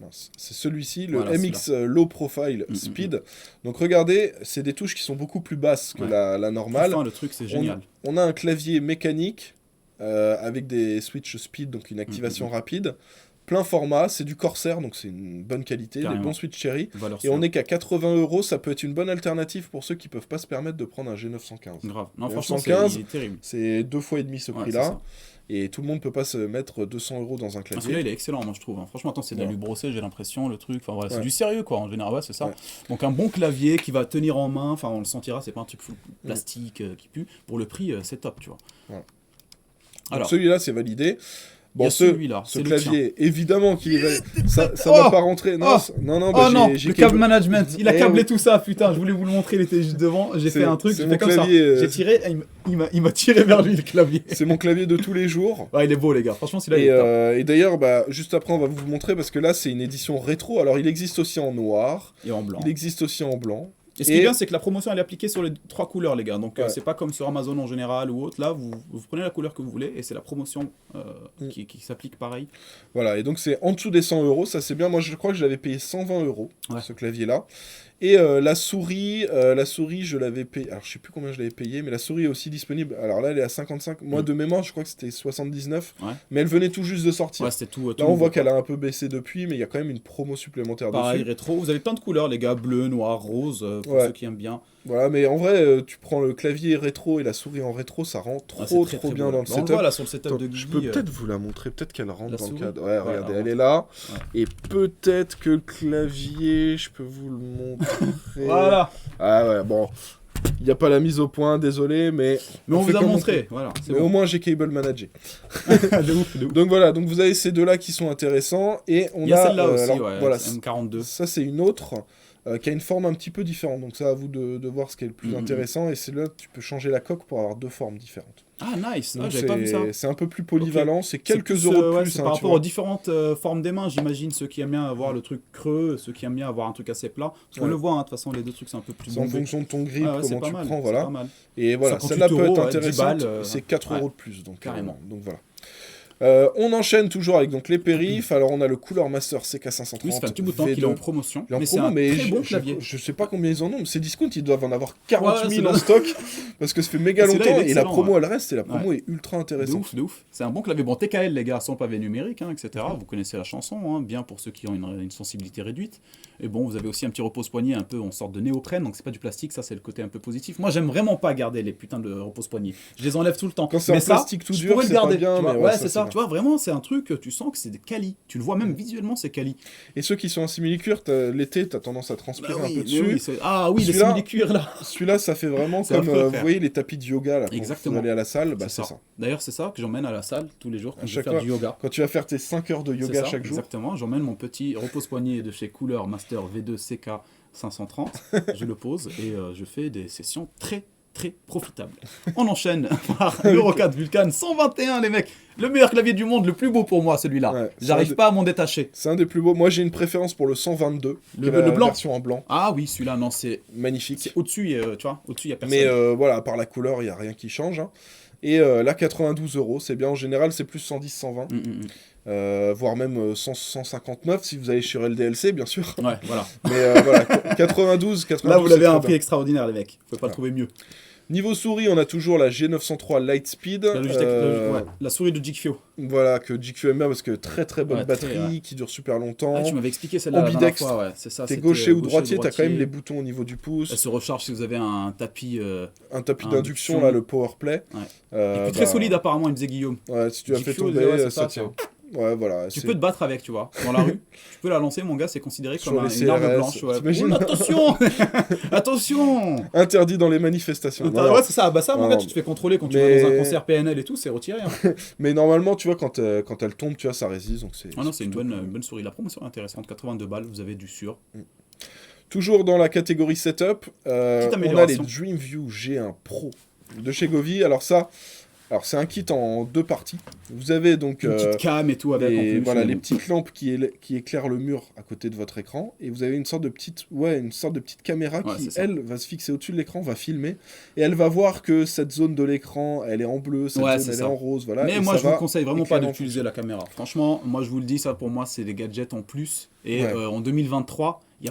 Mince. C'est celui-ci, le Voilà, MX Low Profile Speed. Donc regardez, c'est des touches qui sont beaucoup plus basses que Ouais. la normale. Enfin, le truc, c'est génial. On a un clavier mécanique avec des switch speed, donc une activation rapide. Plein format, c'est du Corsair, donc c'est une bonne qualité, des Carrément. bons switch cherry. Valeur Et on sûre. est qu'à 80 €, ça peut être une bonne alternative pour ceux qui peuvent pas se permettre de prendre un G915. Grave. Non, Le franchement, 915, il est terrible. C'est 2 fois et demi ce Ouais, prix-là. c'est ça. Et tout le monde peut pas se mettre 200 € dans un Ah, celui-là, clavier. il est excellent, moi je trouve. Hein. Franchement, attends, c'est de la Ouais. lui brosser, j'ai l'impression, le truc. Enfin, voilà, c'est Ouais. du sérieux, quoi, en général, ouais, c'est ça. Ouais. Donc, un bon clavier qui va tenir en main, enfin, on le sentira, c'est pas un truc full plastique qui pue. Pour le prix, c'est top, tu vois. Donc Alors. celui-là, c'est validé. Il y a celui-là, ce c'est le tien. clavier, évidemment qu'il est validé. Ça va pas rentrer. Non, non, bah, Oh non, j'ai le câble management, il a Eh câblé oui. tout ça, putain, je voulais vous le montrer, il était juste devant, j'ai C'est- fait un truc, c'est j'ai mon fait comme clavier, ça. J'ai tiré, et il m'a tiré vers lui le clavier. C'est mon clavier de tous les jours. Ouais, il est beau les gars, franchement celui-là il est top. Et d'ailleurs, bah, juste après, on va vous montrer parce que là, c'est une édition rétro. Alors, il existe aussi en noir, Et en blanc. il existe aussi en blanc. Et ce qui est bien, c'est que la promotion elle est appliquée sur les 3 couleurs, les gars. Donc Ouais. c'est pas comme sur Amazon en général ou autre. Là, vous prenez la couleur que vous voulez et c'est la promotion qui s'applique pareil. Voilà, et donc c'est en dessous des 100 euros, ça c'est bien. Moi, je crois que je l'avais payé 120 euros, Ouais. ce clavier-là. Et la souris, je l'avais payé. Alors, je sais plus combien je l'avais payé, mais la souris est aussi disponible. Alors là, elle est à 55. Moi, de mémoire, je crois que c'était 79. Ouais. Mais elle venait tout juste de sortir. Ouais, c'était tout. Là, on voit qu'elle a un peu baissé depuis, mais il y a quand même une promo supplémentaire pareil, dessus. rétro. Vous avez plein de couleurs, les gars. Bleu, noir, rose, pour Ouais. ceux qui aiment bien. Voilà, mais en vrai, tu prends le clavier rétro et la souris en rétro, ça rend Ah, trop, c'est trop très bien beau, dans là. le On le setup. voit là sur le setup Attends, de je Guigui. peux peut-être vous la montrer, peut-être qu'elle rentre la dans le souris. cadre. Ouais, regardez, elle rentre. est là. Ouais. Et peut-être que le clavier, je peux vous le montrer. Voilà. Ah ouais, bon. Il n'y a pas la mise au point, désolé, mais... Mais on fait vous a comme on montré. peut. Voilà, c'est Mais au bon. moins, j'ai Cable Manager. De ouf, de ouf. Donc voilà, donc vous avez ces deux-là qui sont intéressants. Et on Il y a a celle-là aussi, alors, ouais, voilà, M42. ça, c'est une autre qui a une forme un petit peu différente. Donc ça, à vous de voir ce qui est le plus Mhm. intéressant. Et c'est là, tu peux changer la coque pour avoir deux formes différentes. Ah, nice. Ah, Donc j'avais pas vu ça. c'est un peu plus polyvalent. C'est quelques C'est plus, euros de ouais, plus. c'est hein, par tu rapport vois. aux différentes formes des mains, j'imagine. Ceux qui aiment bien avoir le truc creux, ceux qui aiment bien avoir un truc assez plat. Parce qu'on Ouais. le voit, hein, de toute façon, les deux trucs, c'est un peu plus C'est en bombé. fonction de ton grip, Ah ouais, c'est comment pas tu mal, prends, c'est voilà. pas mal. Et voilà, 58 celle-là peut être euros, ouais, 10 intéressante. balles, C'est 4 ouais. euros de plus. Donc, Carrément. donc voilà. On enchaîne toujours avec donc, les périphes. Alors on a le Cooler Master CK530. Oui, ça fait un petit bout de temps qu'il est en promotion. Il est en Mais c'est promo, un mais très bon clavier. je sais pas combien ils en ont, mais c'est discount, ils doivent en avoir 40 Ouais, 000 c'est en stock, parce que ça fait méga Et celui-là, longtemps, il est et la excellent, promo elle reste, et la promo Ouais. est ultra De intéressante. ouf, de ouf. C'est un bon clavier. Bon, TKL, les gars, sans pavé numérique, hein, etc. Vous connaissez la chanson, hein, bien pour ceux qui ont une sensibilité réduite. Et bon, vous avez aussi un petit repose-poignet un peu en sorte de néoprène, donc c'est pas du plastique, ça c'est le côté un peu positif. Moi, j'aime vraiment pas garder les putains de repose-poignets. Je les enlève tout le temps. Quand c'est Mais en ça, plastique tout je dur, pourrais le c'est pas garder. bien, tu vois. mais Ouais, ouais, c'est ça, ça. c'est Tu vois, vraiment, c'est un truc, tu sens que c'est des quali. Tu le vois même visuellement, c'est quali. Et ceux qui sont en simili-cuir, l'été, t'as tendance à transpirer un peu mais dessus. ah oui, les Celui-là- simili-cuirs là. Celui-là, ça fait vraiment C'est comme, affreux, vous frère. voyez, les tapis de yoga, là, quand Exactement. vous allez à la salle, bah C'est c'est ça. D'ailleurs, c'est ça que j'emmène à la salle tous les jours quand À je vais chaque faire fois. du yoga. Quand tu vas faire tes 5 heures de C'est yoga ça, chaque jour, exactement. J'emmène mon petit repose-poignet de chez Cooler Master V2 CK 530. Je le pose et je fais des sessions très très profitables. On enchaîne par l'Euro 4 Vulcan 121 les mecs. Le meilleur clavier du monde, le plus beau pour moi celui-là. Ouais, J'arrive c'est pas à m'en détacher. c'est un des plus beaux. Moi, j'ai une préférence pour le 122, qui est Le la blanc. version en blanc. Ah oui, celui-là non, c'est Magnifique. au-dessus, tu vois, au-dessus il y a personne. Mais voilà, à part la couleur, il n'y a rien qui change. Hein. Et là, 92 euros, c'est bien. En général, c'est plus 110, 120. Voire même 159 si vous allez chez LDLC, bien sûr. Ouais, voilà. Mais voilà, 92, Là, vous l'avez à c'est un très prix bien. extraordinaire, les mecs. Vous pouvez pas Ouais. le trouver mieux. Niveau souris, on a toujours la G903 Lightspeed. La souris de GQ. Voilà, que GQ aime bien parce que très très bonne Ouais, batterie, très, ouais. qui dure super longtemps. Ah, tu m'avais expliqué celle-là la dernière Ambidextre. fois, ouais, c'est ça. T'es c'était gaucher ou gaucher droitier, t'as quand même les boutons au niveau du Elle pouce. se recharge si vous avez un tapis. Un tapis induction. d'induction, là, le Powerplay. Ouais. Euh, Et puis très bah, solide apparemment, il me disait Guillaume. Ouais, si tu as GQ, fait tomber, ouais, c'est ça ça, tient. Ouais, voilà. Tu c'est- peux te battre avec, tu vois, dans la rue. Tu peux la lancer, mon gars, c'est considéré Sur comme les une arme CRS, blanche. Ouais. t'imagines Oh, attention Attention Interdit dans les manifestations. Non, non. Ouais, c'est ça. Bah ça, mon Non, gars, non, tu te fais contrôler quand tu mais- vas dans un concert PNL et tout, c'est retiré. Hein. Mais normalement, tu vois, quand elle tombe, tu vois, ça résiste. Donc Ah non, c'est une plutôt bonne, cool. une bonne souris. La promotion est intéressante, 82 balles, vous avez du sûr. Toujours dans la catégorie setup, Petite on a les amélioration. DreamView G1 Pro de chez Govee. Alors ça, c'est un kit en deux parties. Vous avez donc Une petite cam et tout avec en plus. voilà, les petites lampes qui éclairent le mur à côté de votre écran. Et vous avez une sorte de petite caméra Ouais, qui, c'est ça. elle, va se fixer au-dessus de l'écran, va filmer. Et elle va voir que cette zone de l'écran, elle est en bleu, cette Ouais, zone, c'est elle est ça. en rose. Voilà, Mais et moi, ça je vous va conseille vraiment pas éclairer en d'utiliser la caméra. Franchement, moi, je vous le dis, ça pour moi, c'est des gadgets en plus. Et Ouais. en 2023, il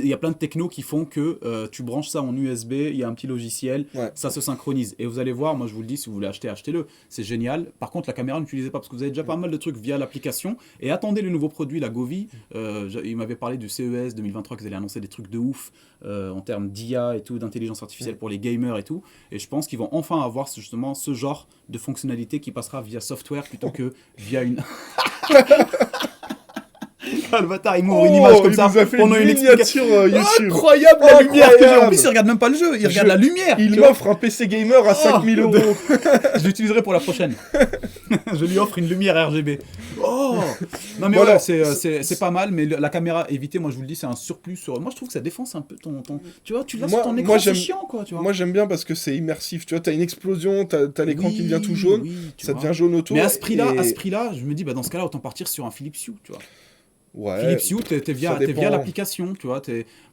y a plein de technos qui font que tu branches ça en USB, il y a un petit logiciel, Ouais. ça se synchronise. Et vous allez voir, moi, je vous le dis, si vous voulez acheter, achetez-le. C'est génial. Par contre, la caméra, n'utilisez pas parce que vous avez déjà pas mal de trucs via l'application. Et attendez le nouveau produit, la Govee. Il m'avait parlé du CES 2023 qu'ils allaient annoncer des trucs de ouf en termes d'IA et tout, d'intelligence artificielle pour les gamers et tout. Et je pense qu'ils vont enfin avoir justement ce genre de fonctionnalité qui passera via software plutôt que via une. Le bâtard, il m'ouvre une image comme il ça nous a fait pendant une une explication. miniature YouTube. Incroyable la lumière que j'ai. En Incroyable. plus, il regarde même pas le jeu, il regarde la lumière. Il tu vois. m'offre un PC gamer à 5000 euros. Je l'utiliserai pour la prochaine. Je lui offre une lumière RGB. Oh non mais Voilà. ouais, c'est pas mal, mais la caméra évitée, moi je vous le dis, c'est un surplus sur. Moi je trouve que ça défonce un peu ton. Tu vois, tu l'as sur ton écran, c'est chiant quoi, tu vois. Moi j'aime bien parce que c'est immersif. Tu vois, t'as une explosion, t'as l'écran qui devient tout jaune, tu ça vois. devient jaune autour. Mais à ce prix-là, et- je me dis, bah dans ce cas-là, autant partir sur un Philips Hue, tu vois. Ouais. Philips Hue, t'es ça via dépend. l'application, tu vois.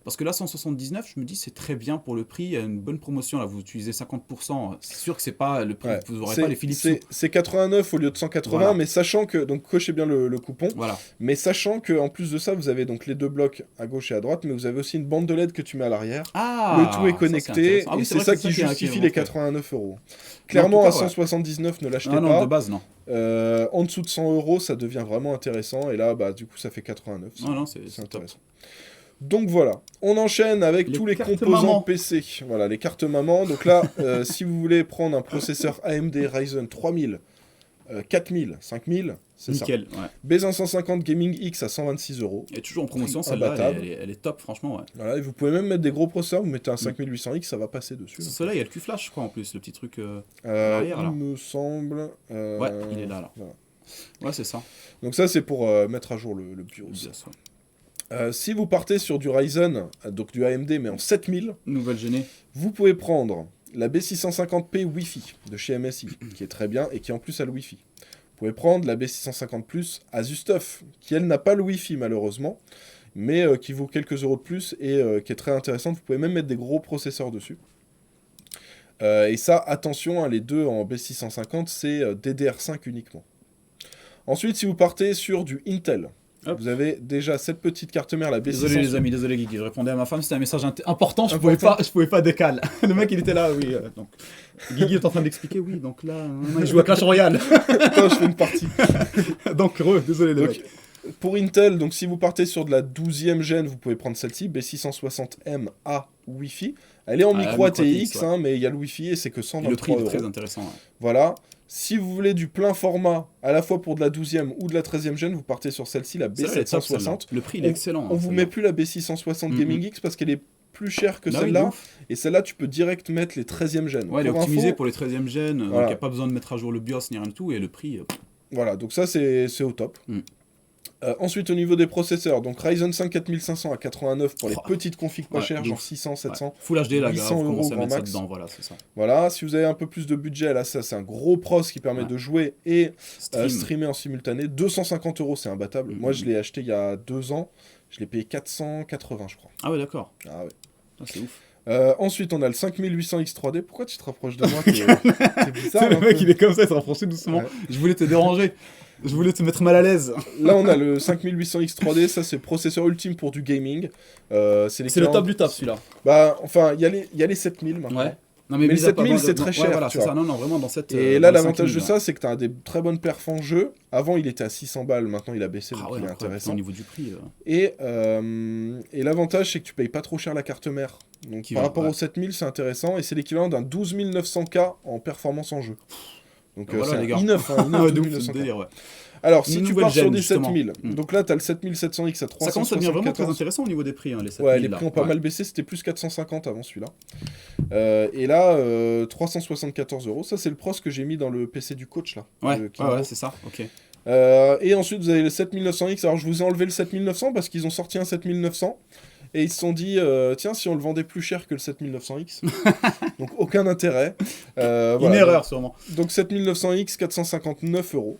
Parce que là, 179, je me dis, c'est très bien pour le prix. Il y a une bonne promotion, là, vous utilisez 50%. C'est sûr que c'est pas le prix, Ouais. vous n'aurez pas les Philips Hue. C'est 89 au lieu de 180, Voilà. mais sachant que, donc cochez bien le coupon, Voilà. mais sachant que en plus de ça, vous avez donc les deux blocs à gauche et à droite, mais vous avez aussi une bande de LED que tu mets à l'arrière. Ah, Le tout est ça, connecté, c'est intéressant. Ah oui, et c'est c'est vrai ça que qui est justifie est les bon fait. 89 euros. Clairement, cas, à ouais. 179, ne l'achetez Ah non, pas. de base, non. En dessous de 100 euros, ça devient vraiment intéressant, et là, bah, du coup, ça fait 89. Non, non, c'est top. intéressant. Donc voilà, on enchaîne avec Les tous les cartes composants maman. PC. Voilà, les cartes maman. Donc là, si vous voulez prendre un processeur AMD Ryzen 3000, 4000, 5000, c'est ça. Nickel, ouais. B550 Gaming X à 126 euros. Et toujours en promotion, Prix celle-là, imbattable. elle est top, franchement, ouais. Voilà, et vous pouvez même mettre des gros processeurs, vous mettez un 5800X, ça va passer dessus. Celle-là, il y a le Q-Flash, je crois, en plus, le petit truc. Il arrière, là. me semble. Ouais, il est là, là. Voilà. Ouais, c'est ça. Donc ça, c'est pour mettre à jour le BIOS. Bien sûr. Si vous partez sur du Ryzen, donc du AMD, mais en 7000, Nouvelle gênée. vous pouvez prendre la B650P Wi-Fi de chez MSI, qui est très bien et qui en plus a le Wi-Fi. Vous pouvez prendre la B650 Plus Asus-TUF, qui elle n'a pas le Wi-Fi malheureusement, mais qui vaut quelques euros de plus et qui est très intéressante. Vous pouvez même mettre des gros processeurs dessus. Et ça, attention, hein, les deux en B650, c'est DDR5 uniquement. Ensuite, si vous partez sur du Intel, Hop. vous avez déjà cette petite carte mère, la B650. Désolé les amis, désolé Guigui, je répondais à ma femme, c'était un message important, je Important. pouvais pas décaler. Le mec il était là, oui. Donc Guigui est en train d'expliquer, oui, donc là, il joue à Clash Royale. Attends, je fais une partie. Donc désolé les Donc, mecs. pour Intel, donc si vous partez sur de la 12e gène, vous pouvez prendre celle-ci, B660M A Wi-Fi. Elle est en micro micro ATX, ATX, ouais. hein, mais il y a le Wi-Fi et c'est que Et le prix 123 est euros. très intéressant. Ouais. Voilà. Si vous voulez du plein format, à la fois pour de la 12e ou de la 13e gène, vous partez sur celle-ci, la Celle-là, elle est top, celle-là. B760. Le prix il est excellent. On vous met plus la B660 Gaming X parce qu'elle est plus chère que Bah oui, de celle-là. ouf. Et celle-là, tu peux direct mettre les 13e gènes. Ouais, elle est Pour optimisée info, pour les 13e gènes, donc il Voilà. n'y a pas besoin de mettre à jour le BIOS ni rien du tout, et le prix. Voilà, donc ça, c'est au top. Mm. Ensuite, au niveau des processeurs, donc Ryzen 5 4500 à 89 pour les Oh. petites configs pas Ouais, chères, de genre ouf. 600, 700. Ouais. Full HD là, 800 vous commencez à euros mettre ça grand max. dedans, voilà, c'est ça. Voilà, si vous avez un peu plus de budget, là, ça, c'est un gros pros qui permet Ouais. de jouer et Stream. streamer en simultané. 250 euros, c'est imbattable. Mhm. Moi, je l'ai acheté il y a 2 ans. Je l'ai payé 480, je crois. Ah ouais, d'accord. Ah ouais. Ah, c'est ouf. Ensuite, on a le 5800X 3D. Pourquoi tu te rapproches de moi? T'es bizarre. C'est le un mec, peu. il est comme ça, il se rapproche doucement. Ouais. Je voulais te déranger. Je voulais te mettre mal à l'aise. Là, on a le 5800X 3D. Ça, c'est le processeur ultime pour du gaming. C'est le top du top celui-là. Bah, enfin, il y a les 7000 maintenant. Ouais. Non, Mais le mis à part 7000, dans- c'est dans- très ouais, cher, voilà, tu c'est vois. ça. Non, non, vraiment dans cette. Et dans là, les l'avantage 5000, de là. ça, c'est que tu as des très bonnes perfs en jeu. Avant, il était à 600 balles. Maintenant, il a baissé, donc Ah ouais, il est incroyable, intéressant. au niveau du prix. Et l'avantage, c'est que tu payes pas trop cher la carte mère. Donc, Qui par va, rapport ouais. aux 7000, c'est intéressant. Et c'est l'équivalent d'un 12900K en performance en jeu. Donc, Voilà, c'est les un gars. i9, hein, Ah ouais, de ouf, 12900K. c'est le délire, ouais. Alors, si Une tu nouvelle pars sur gêne, des justement. 7000, Mm. donc là, tu as le 7700X à 374. Ça commence à devenir vraiment très intéressant au niveau des prix, hein, les 7000. Ouais, les là. prix ont pas Ouais. mal baissé, c'était plus 450 avant celui-là. Et là, 374 euros. Ça, c'est le pros que j'ai mis dans le PC du coach, là. Ouais, qui ouais, en ouais, vaut. c'est ça, ok. Et ensuite, vous avez le 7900X. Alors, je vous ai enlevé le 7900 parce qu'ils ont sorti un 7900. Et ils se sont dit, tiens, si on le vendait plus cher que le 7900X. Donc, aucun intérêt. Une Voilà. erreur sûrement. Donc, 7900X, 459 euros.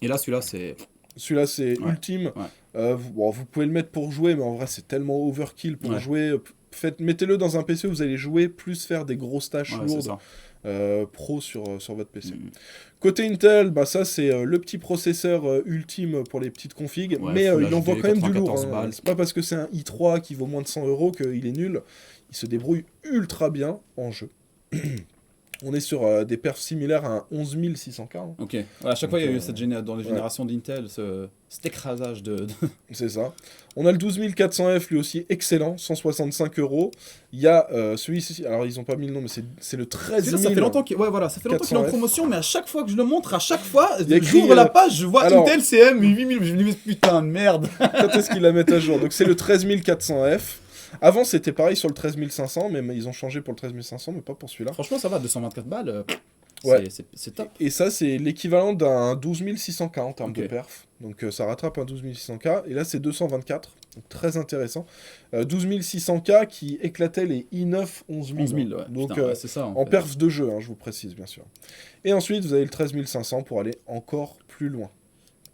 Et là, celui-là, c'est. Celui-là, c'est Ouais, ultime. ouais. Vous pouvez le mettre pour jouer, mais en vrai, c'est tellement overkill pour Ouais. jouer. Mettez-le dans un PC où vous allez jouer, plus faire des grosses tâches Ouais, c'est lourdes ça. pro sur votre PC. Mm. Côté Intel, bah ça c'est le petit processeur ultime pour les petites configs, Ouais, mais Full il envoie HD, quand même du lourd. 94 Hein. balles. C'est pas parce que c'est un i3 qui vaut moins de 100 euros qu'il est nul. Il se débrouille ultra bien en jeu. On est sur des perfs similaires à un 11600K. Hein. Ok. Ouais, à chaque fois, il y a eu cette dans les ouais. générations d'Intel, cet écrasage de... C'est ça. On a le 12400F, lui aussi, excellent, 165 euros. Il y a celui-ci, alors ils ont pas mis le nom, mais c'est le 13000. Ça fait longtemps qu'il voilà, ça fait longtemps qu'il est en 400F. promotion, mais à chaque fois que je le montre, à chaque fois, Il y a écrit, j'ouvre la page, je vois alors- Intel CM 8000, je me dis, putain de merde. Quand est-ce qu'ils la mettent à jour? Donc c'est le 13400F. Avant, c'était pareil sur le 13500, mais ils ont changé pour le 13500, mais pas pour celui-là. Franchement, ça va, 224 balles, Ouais. c'est top. Et ça, c'est l'équivalent d'un 12600K en termes Ok. de perf. Donc ça rattrape un 12600K. Et là, c'est 224. Donc très intéressant. 12600K qui éclatait les i9 11000. 11 000, ouais. Donc Putain, ouais, c'est ça. en fait. perf de jeu, hein, je vous précise, bien sûr. Et ensuite, vous avez le 13500 pour aller encore plus loin.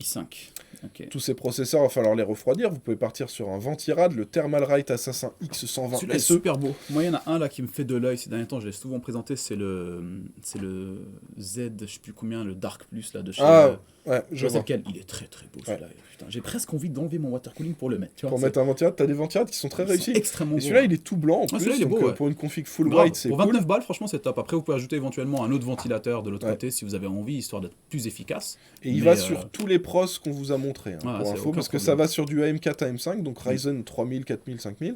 i5. Ok. Tous ces processeurs, il va falloir les refroidir. Vous pouvez partir sur un Ventirad, le Thermalright Assassin X120 Celui-là est SE. super beau. Moi, il y en a un là qui me fait de l'œil ces derniers temps, je l'ai souvent présenté, c'est le Z, je sais plus combien, le Dark Plus là de chez. Ah, ouais, je je vois vois. lequel. Il est très très beau celui-là. Putain, j'ai presque envie d'enlever mon water cooling pour le mettre. Tu vois, Pour mettre un Ventirad, t'as des Ventirad qui sont très ils sont réussis. extrêmement Et beaux. celui-là, il est tout blanc en plus. celui-là, il est donc, beau, ouais. pour une config full Grave. white, c'est Pour cool. 29 balles, franchement, c'est top. Après, vous pouvez ajouter éventuellement un autre ventilateur de l'autre Ouais. côté si vous avez envie, histoire d'être plus efficace. Et il Mais, va sur tous les pros qu'on vous a montrés, hein, Ah, pour c'est info, aucun parce que problème. ça va sur du AM4 AM5, donc Ryzen 3000, 4000, 5000.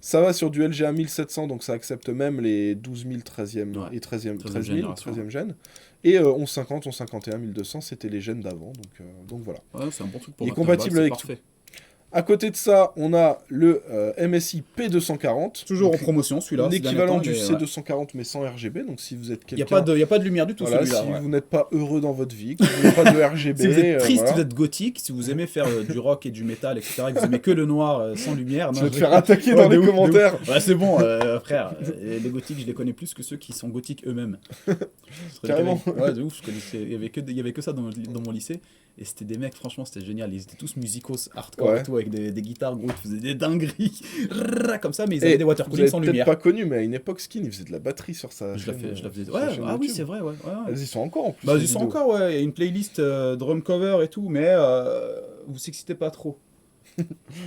Ça va sur du LGA 1700, donc ça accepte même les 12000, 13e Ouais. et 13e, 13e 13 000, génération. 13e gène. Et 1150, 1151, 1200, c'était les gènes d'avant, donc voilà. Ouais, c'est un bon truc pour Il est 29 compatible balles, avec c'est parfait. À côté de ça, on a le MSI P240. Toujours en donc promotion celui-là. ces l'équivalent derniers du temps, mais, ouais. C240, mais sans RGB, donc si vous êtes Il n'y quelqu'un... a pas de lumière du tout Voilà, celui-là. si ouais. vous n'êtes pas heureux dans votre vie, que vous n'avez pas de RGB... Si vous êtes triste, voilà. vous êtes gothique, si vous aimez faire du rock et du métal, etc., et que vous aimez que le noir sans lumière, Tu non, vas te je- faire attaquer Ouais, dans de les ouf, de commentaires. ouf. Ouais, c'est bon, frère. Les gothiques, je les connais plus que ceux qui sont gothiques eux-mêmes. Carrément. Ouais, de ouf, je connaissais. Il y avait que ça dans mon lycée. Et c'était des mecs, franchement, c'était génial. Ils étaient tous musicos hardcore Ouais. et tout, avec des guitares gros, ils faisaient des dingueries. Comme ça, mais ils avaient Et des water vous cooling avez sans peut-être lumière. pas connu, mais à une époque, Skin, il faisait de la batterie sur sa Je la chaîne, faisais. sur sa Ouais, chaîne ah oui, YouTube. c'est vrai, ouais. Elles y sont encore en plus. Bah, ces ils sont vidéos. encore, ouais. Il y a une playlist drum cover et tout, mais vous s'excitez pas trop.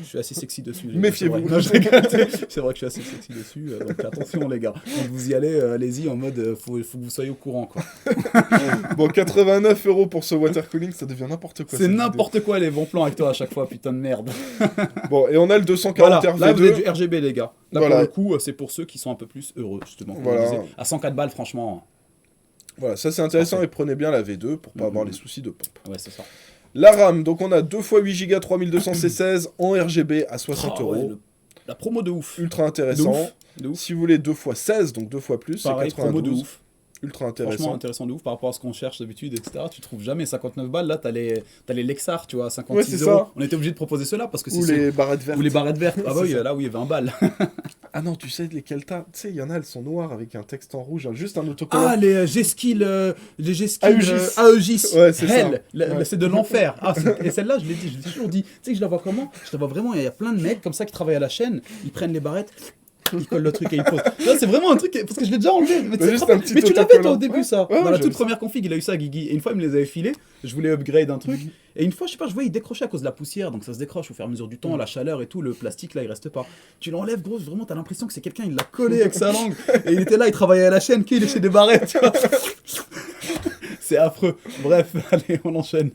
Je suis assez sexy dessus. Méfiez-vous. C'est vrai. Non, je rigole. C'est vrai que je suis assez sexy dessus. Donc attention, les gars. Quand vous y allez, allez-y en mode faut que vous soyez au courant, quoi. Bon, 89 € pour ce water cooling, ça devient n'importe quoi. C'est cette n'importe quoi les bons plans avec toi à chaque fois, putain de merde. vidéo. Bon, et on a le 240 Voilà, RV2. là vous avez du RGB, les gars. Là Voilà. pour le coup, c'est pour ceux qui sont un peu plus heureux, justement. Comme Voilà. on disait. À 104 balles, franchement. Voilà, ça c'est intéressant, Parfait. et prenez bien la V2 pour pas Mhm. avoir les soucis de pompe. Ouais, c'est ça. La RAM, donc on a 2 x 8 Go 3200 C16 en RGB à 60 Ah, ouais, €. la promo de ouf. Ultra De intéressant. ouf. De ouf. Si vous voulez 2 x 16, donc 2 fois plus, c'est Pareil, promo de 92. ouf. Ultra Franchement intéressant. intéressant de ouf par rapport à ce qu'on cherche d'habitude, etc. Tu trouves jamais 59 balles. Là, t'as les Lexar, tu vois, à 56 Ouais, c'est euros. ça. On était obligé de proposer cela parce que c'est Ou les barrettes vertes. ou les barrettes vertes. Ah bah oui, C'est ça. là oui, 20 balles. Ah non, tu sais lesquelles t'as. Tu sais, il y en a, elles sont noires avec un texte en rouge, hein, juste un autocollant. Ah, les G-Skill, Aegis. Aegis. Ouais, c'est ça. Hell, Ouais. c'est de l'enfer. Ah, et celle-là, je l'ai toujours dit. Tu sais que je la vois comment? Je la vois vraiment, il y a plein de mecs comme ça qui travaillent à la chaîne, ils prennent les barrettes, ils collent le truc et ils posent. Là, c'est vraiment un truc, parce que je l'ai déjà enlevé. Mais, tu sais, juste te rappelles- un petit mais tu l'avais toi autocollant. au début, Ouais. ça. Ouais, Dans la j'avais toute ça. première config, il a eu ça, Guigui. Et une fois, il me les avait filés, je voulais upgrade un truc. Et une fois, je sais pas, je voyais il décrochait à cause de la poussière, donc ça se décroche au fur et à mesure du temps, la chaleur et tout, le plastique là, il reste pas. Tu l'enlèves, gros, vraiment, t'as l'impression que c'est quelqu'un, il l'a collé avec sa langue. Et il était là, il travaillait à la chaîne, qu'il léchait des barrettes, tu vois. C'est affreux. Bref, allez, on enchaîne.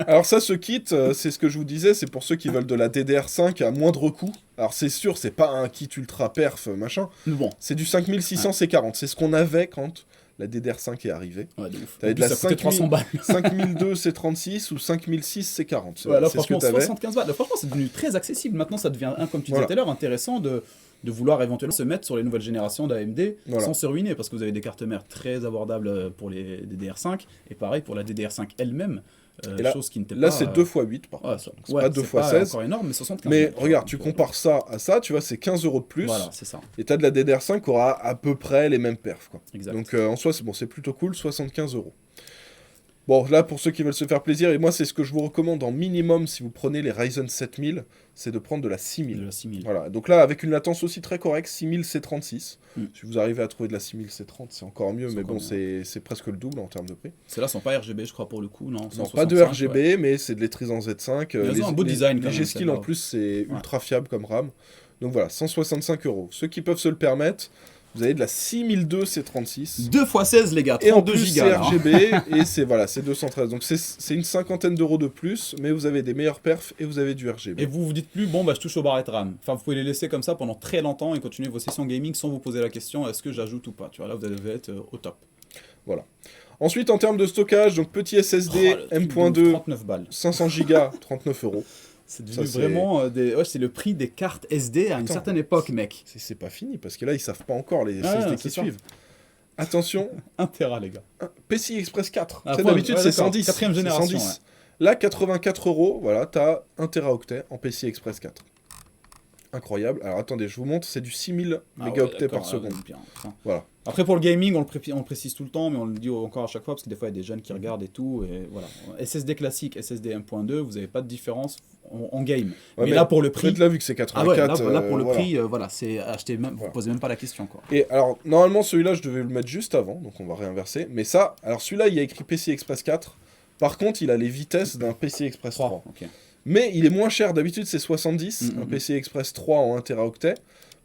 Alors ça, ce kit, c'est ce que je vous disais, c'est pour ceux qui veulent de la DDR5 à moindre coût. Alors c'est sûr, c'est pas un kit ultra perf, machin. Bon, C'est du 5600 C40. C'est ce qu'on avait quand la DDR5 est arrivée. ouais, de ouf. T'avais En de plus, la ça coûtait 5000 300 balles. 5002 C36 ou 5006 C40. C'est Ouais, là, c'est ce que franchement, t'avais. 75 balles. Là, franchement, c'est devenu très accessible. Maintenant, ça devient, comme tu disais Voilà. tout à l'heure, intéressant de vouloir éventuellement se mettre sur les nouvelles générations d'AMD Voilà. sans se ruiner, parce que vous avez des cartes mères très abordables pour les DDR5, et pareil pour la DDR5 elle-même, Et là- chose qui n'était pas... Là, c'est 2 x 8 par contre. Ouais, ça- C'est ouais, pas 2 c'est fois 16. encore énorme, mais 75 Mais balles. regarde, Donc, tu compares ça à ça, tu vois, c'est 15 € de plus. Voilà, c'est ça. Et t'as de la DDR5 qui aura à peu près les mêmes perfs, quoi. Exact. Donc en soi, c'est bon, c'est plutôt cool, 75 €. Bon, là, pour ceux qui veulent se faire plaisir, et moi, c'est ce que je vous recommande en minimum si vous prenez les Ryzen 7000, c'est de prendre de la 6000. De la 6000. Voilà, donc là, avec une latence aussi très correcte, 6000 C36. Mm. Si vous arrivez à trouver de la 6000 C30, c'est encore mieux, C'est mais encore bon, c'est presque le double en termes de prix. Celles-là sont pas RGB, je crois, pour le coup, non. Non, 165, pas de ouais. RGB, mais c'est de l'E3 en Z5. Elles ont un beau design, quand Les même, G-Skill celles-là. en plus, c'est ultra fiable comme RAM. Donc voilà, 165 €. Ceux qui peuvent se le permettre, vous avez de la 6002 C36. 2 x 16 les gars, Et en 32 plus, gigas. c'est là, hein. RGB, et c'est 213. Donc c'est une cinquantaine d'euros de plus, mais vous avez des meilleurs perfs et vous avez du RGB. Et vous vous dites plus, bon bah je touche aux barrettes RAM. Enfin, vous pouvez les laisser comme ça pendant très longtemps et continuer vos sessions gaming sans vous poser la question, est-ce que j'ajoute ou pas. Tu vois, là vous devez être au top. Voilà. Ensuite, en termes de stockage, donc petit SSD Oh, le truc de ouf, M.2, 39 balles. 500 Go, 39 euros. C'est Ça, devenu c'est- vraiment ouais, c'est le prix des cartes SD à une Attends. certaine époque, mec. C'est pas fini, parce que là, ils savent pas encore les Ah, SSD c'est qui ça. suivent. Attention, 1 Tera, les gars. PCI Express 4. Ah, Tu sais, point- d'habitude, ouais, c'est d'accord. 110. Quatrième c'est génération, 110. ouais. Là, 84 euros, voilà, t'as 1 Teraoctet en PCI Express 4. Incroyable. Alors attendez, je vous montre, c'est du 6000 Ah ouais, mégaoctets d'accord, par seconde. bien. Enfin, Voilà. après pour le gaming, on le précise tout le temps, mais on le dit encore à chaque fois, parce que des fois il y a des jeunes qui regardent et tout, et voilà. SSD classique, SSD 1.2, vous n'avez pas de différence en game. Ouais, mais là pour le prix... Faites-la vu que c'est Ah ouais, 84. là pour le voilà. prix, voilà, c'est acheter même, Voilà. vous posez même pas la question, quoi. Et alors, normalement, celui-là, je devais le mettre juste avant, donc on va réinverser. Mais ça, alors celui-là, il y a écrit PCI Express 4. Par contre, il a les vitesses d'un PCI Express 3. Ok. Mais il est moins cher, d'habitude c'est 70, Mhm. un PCI Express 3 en 1 Teraoctet.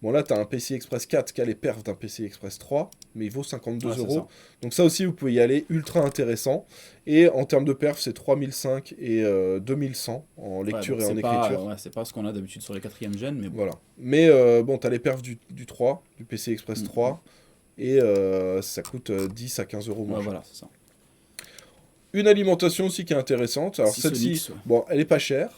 Bon là, tu as un PCI Express 4 qui a les perfs d'un PCI Express 3, mais il vaut 52 Ouais, c'est euros. ça. Donc ça aussi, vous pouvez y aller, ultra intéressant. Et en termes de perfs, c'est 3005 et 2100 en lecture Ouais, et en donc c'est pas, écriture. ouais, c'est pas ce qu'on a d'habitude sur les 4e gènes, mais bon. Voilà. Mais bon, tu as les perfs du 3, du PCI Express Mhm. 3, et ça coûte 10 à 15 euros moins Ouais, cher. voilà, c'est ça. Une alimentation aussi qui est intéressante. Alors Seasonic, celle-ci, ouais. bon, elle est pas chère,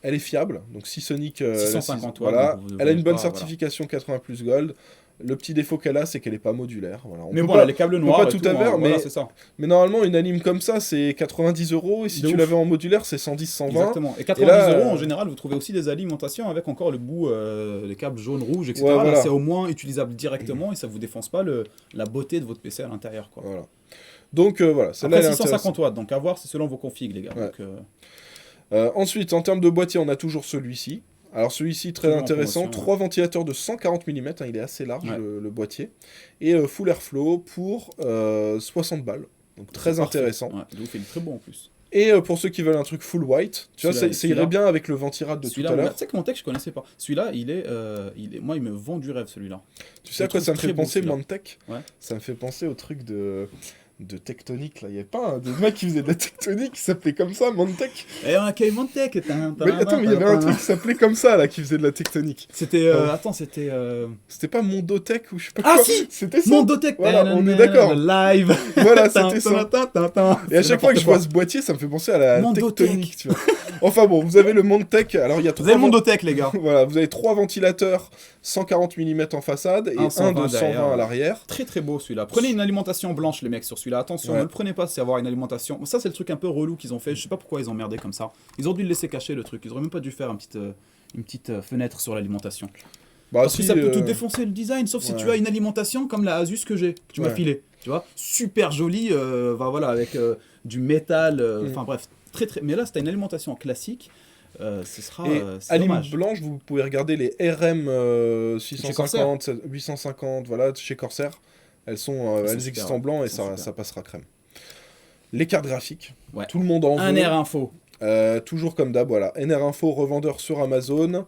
elle est fiable. Donc Seasonic, 650 watts, voilà, donc vous elle a une devez bonne pas, certification 80 plus Gold. Le petit défaut qu'elle a, c'est qu'elle est pas modulaire. Voilà. On Mais peut bon, pas- là, les câbles noirs, pas et tout avoir, hein, voilà, mais- c'est ça. Mais normalement, une anime comme ça, c'est 90 euros. Et si De tu ouf. l'avais en modulaire, c'est 110, 120. Exactement. Et 90 là, euros, en général, vous trouvez aussi des alimentations avec encore le bout, les câbles jaunes, rouges, etc. Ouais, Là, voilà. c'est au moins utilisable directement et ça vous défonce pas la beauté de votre PC à l'intérieur, quoi. Voilà. Donc voilà, celle-là Après elle est 650 watts, donc à voir, c'est selon vos configs, les gars. Ouais. Donc, Ensuite, en termes de boîtier, on a toujours celui-ci. Alors celui-ci, très Toujours en intéressant, promotion, 3 ventilateurs de 140 mm, il est assez large Ouais. le boîtier, et full airflow pour 60 balles, donc très c'est parfait. intéressant. Ouais, de ouf, il est très bon en plus. Et pour ceux qui veulent un truc full white, tu vois, ça Celui-là- irait bien avec le ventirad de tout Celui-là, à tu l'heure. sais que mon tech, je connaissais pas. Celui-là, moi, il me vend du rêve, celui-là. Tu sais à je quoi trouve ça me très fait beau, penser, celui-là. Mantech? Ouais. Ça me fait penser au truc de tectonique, là. Il n'y avait pas un des mecs qui faisait de la tectonique qui s'appelait comme ça, Mantech? Et on a quand même mon tech. Mais attends, mais il y avait un truc qui s'appelait comme ça, là, qui faisait de la tectonique. C'était. Oh. Attends, c'était. C'était pas Mondotech ou je sais pas Ah quoi. si C'était ça. Mondotech. Voilà, on est d'accord. Live. Voilà, c'était ça. Et à chaque fois que je vois ce ce boîtier, ça me fait penser à la Mondotech. tectonique, tu vois. Enfin bon, vous avez le Mondtech. Alors il y a Vous avez le trois Mondotech, les gars. voilà, vous avez 3 ventilateurs 140 mm en façade et Un un 120 de 120 derrière. à l'arrière. Très très beau celui-là. Prenez une alimentation blanche, les mecs, sur celui-là. Attention, Ouais. ne le prenez pas si avoir une alimentation. Ça, c'est le truc un peu relou qu'ils ont fait. Je sais pas pourquoi ils ont merdé comme ça. Ils ont dû le laisser cacher le truc. Ils auraient même pas dû faire une petite fenêtre sur l'alimentation. Bah, Parce si, que ça peut tout défoncer le design, sauf si ouais. tu as une alimentation comme la Asus que j'ai, que tu m'as Ouais. filé. Tu vois, super jolie, voilà, avec du métal. Enfin bref, très très. Mais là, c'était une alimentation classique. Ce sera. Et C'est à ligne dommage. blanche, vous pouvez regarder les RM Chez 650, 850, voilà, chez Corsair. Elles sont, C'est elles super, existent en blanc et c'est super. ça passera crème. Les cartes graphiques, Ouais. tout le monde en Un veut. air info. Toujours comme d'hab, voilà. NR Info, revendeur sur Amazon,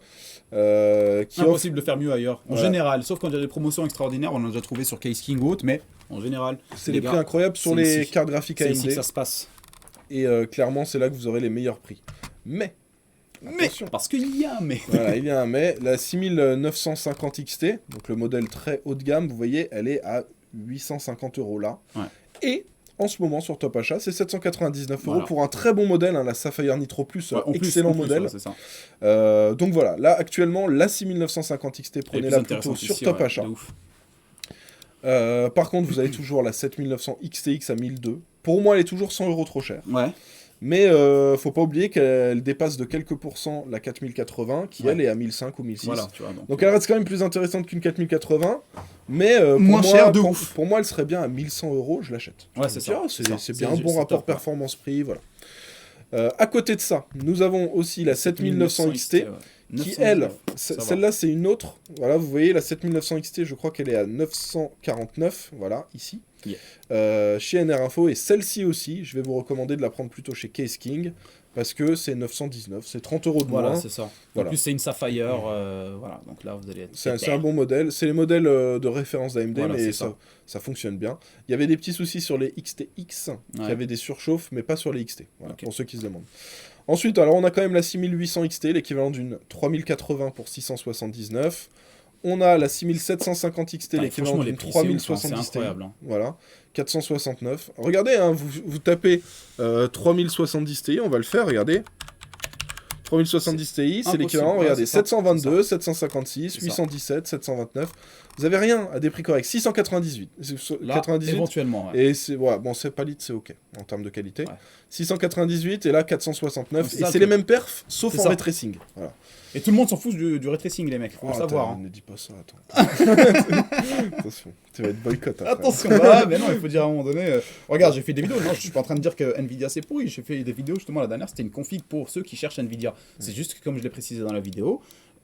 qui offre... Impossible de faire mieux ailleurs. En Voilà. général, sauf quand il y a des promotions extraordinaires, on en a déjà trouvé sur Case King ou autre, mais en général, C'est les des gars, prix incroyables sur c'est les ici. cartes graphiques c'est ici que AMD. ça se passe. Et clairement, c'est là que vous aurez les meilleurs prix. Mais, Mais, attention. parce qu'il y a un mais. Voilà, il y a un mais. La 6950 XT, donc le modèle très haut de gamme, vous voyez, elle est à 850 € là. Ouais. Et en ce moment, sur Top Achat, c'est 799 € Voilà. pour un très bon modèle, hein, la Sapphire Nitro Plus, Ouais, en plus, excellent en plus, modèle. ouais, c'est ça. Donc voilà, là actuellement, la 6950 XT, Elle est plus prenez-la plutôt intéressante sur ici, Top ouais, Achat. de ouf. Par contre, vous avez toujours la 7900 XTX à 1002. Pour moi, elle est toujours 100 € trop chère. Ouais. Mais faut pas oublier qu'elle dépasse de quelques pourcents la 4080, qui Ouais. elle est à 1005 ou 1006. Voilà, tu vois. Donc elle reste quand même plus intéressante qu'une 4080, mais pour Moins moi, cher de pour, ouf. pour moi, elle serait bien à 1100 €, je l'achète. Ouais, c'est Je me dis, ça. ah, c'est ça. c'est bien un C'est bon rapport top, ouais. performance-prix, voilà. À côté de ça, nous avons aussi la 7900 XT, ouais. qui 919, elle, ça va. celle-là c'est une autre. Voilà, vous voyez la 7900 XT, je crois qu'elle est à 949, voilà, ici. Yeah. Chez NR Info, et celle-ci aussi, je vais vous recommander de la prendre plutôt chez Case King, parce que c'est 919, c'est 30 € de Voilà, moins. c'est ça. En Voilà. plus, c'est une Sapphire, voilà, donc là, vous allez être... C'est un bon modèle. C'est les modèles de référence d'AMD, Voilà, mais c'est ça fonctionne bien. Il y avait des petits soucis sur les XTX, qui Ouais. avaient des surchauffes, mais pas sur les XT. Voilà, Ok. pour ceux qui se demandent. Ensuite, alors on a quand même la 6800 XT, l'équivalent d'une 3080 pour 679. On a la 6750 XT, Putain, l'équivalent franchement, les d'une prix, c'est ouf, hein, 3070 c'est Ti. incroyable, hein. Voilà, 469. Regardez, hein, vous tapez 3070 Ti, on va le faire, regardez. 3070 Ti, c'est impossible, l'équivalent, ouais, regardez, c'est ça, 722, 756, C'est ça. 817, 729. Vous avez rien à des prix corrects. 698. Là, 98. éventuellement, ouais. Et c'est voilà, bon, c'est pas lit, c'est ok en termes de qualité. Ouais. 698 et là 469. Ouais, c'est Et ça, c'est le les mêmes perfs, sauf C'est en ça. ray tracing. Voilà. Et tout le monde s'en fout du ray tracing, les mecs, faut le savoir. Hein. Ne dis pas ça, attends. Attention, tu vas être boycott après. Attention, bah, mais non, il faut dire à un moment donné. Regarde, j'ai fait des vidéos. Non, je suis pas en train de dire que Nvidia c'est pourri. J'ai fait des vidéos justement la dernière. C'était une config pour ceux qui cherchent Nvidia. C'est juste que, comme je l'ai précisé dans la vidéo,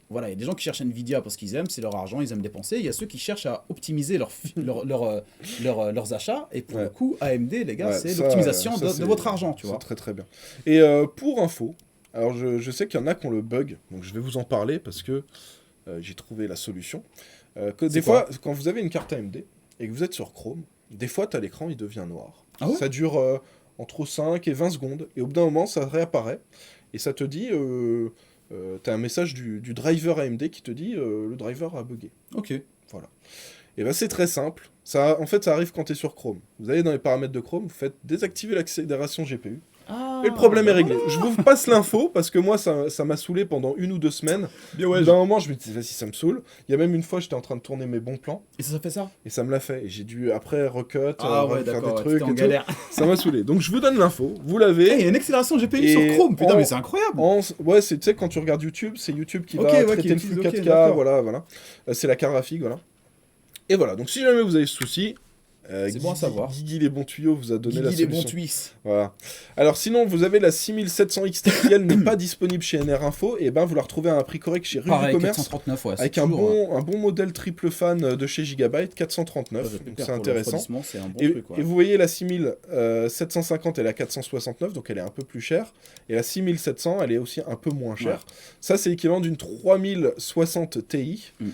voilà, il y a des gens qui cherchent Nvidia parce qu'ils aiment, c'est leur argent, ils aiment dépenser. Il y a ceux qui cherchent à optimiser leurs achats. Et pour Ouais. le coup, AMD, les gars, Ouais, c'est ça, l'optimisation ça, de c'est- votre argent, tu C'est vois. très très bien. Et pour info, alors je sais qu'il y en a qui ont le bug, donc je vais vous en parler parce que j'ai trouvé la solution. Que C'est des quoi fois, quand vous avez une carte AMD et que vous êtes sur Chrome, des fois, tu as l'écran, il devient noir. Ah ouais Ça dure entre 5 et 20 secondes, et au bout d'un moment, ça réapparaît, et ça te dit, tu as un message du driver AMD qui te dit, le driver a bugué. Ok. Voilà. Et ben c'est très simple. Ça, en fait, ça arrive quand tu es sur Chrome. Vous allez dans les paramètres de Chrome, vous faites désactiver l'accélération GPU. Ah, Et le problème est bah réglé. Je vous passe l'info parce que moi, ça m'a saulé pendant 1 ou 2 semaines. Bien Au ouais. bout d'un moment, je me disais, vas-y, ça me saoule. Il y a même une fois, j'étais en train de tourner mes bons plans Et ça fait ça. et ça me l'a fait. Et j'ai dû après recut, Ah ouais, faire des d'accord, ouais, trucs t'étais en et tout. galère. Ça m'a saoulé. Donc je vous donne l'info. Vous Eh, l'avez. il y a une accélération GPU Et sur Chrome, putain, en- mais c'est incroyable. Ouais, c'est, tu sais, quand tu regardes YouTube, c'est YouTube qui Ok, va ouais, traiter qui le utilise, flux ok, 4K, d'accord. voilà. C'est la carte graphique, voilà. Et voilà, donc si jamais vous avez ce souci, C'est bon à savoir. Guigui les bons tuyaux vous a donné la Guigui les solution. bons Twix. Voilà. Alors sinon, vous avez la 6700 XT qui, elle, n'est pas disponible chez NR Info, et ben vous la retrouvez à un prix correct chez Rue du Pareil, Commerce, 439, ouais. avec c'est un toujours, un bon modèle triple fan de chez Gigabyte, 439, ouais, donc pour c'est le intéressant. refroidissement, c'est un bon Et, truc, ouais. et vous voyez la 6750 elle est à 469, donc elle est un peu plus chère. Et la 6700 elle est aussi un peu moins chère. Ouais. Ça c'est l'équivalent d'une 3060 Ti. Mm.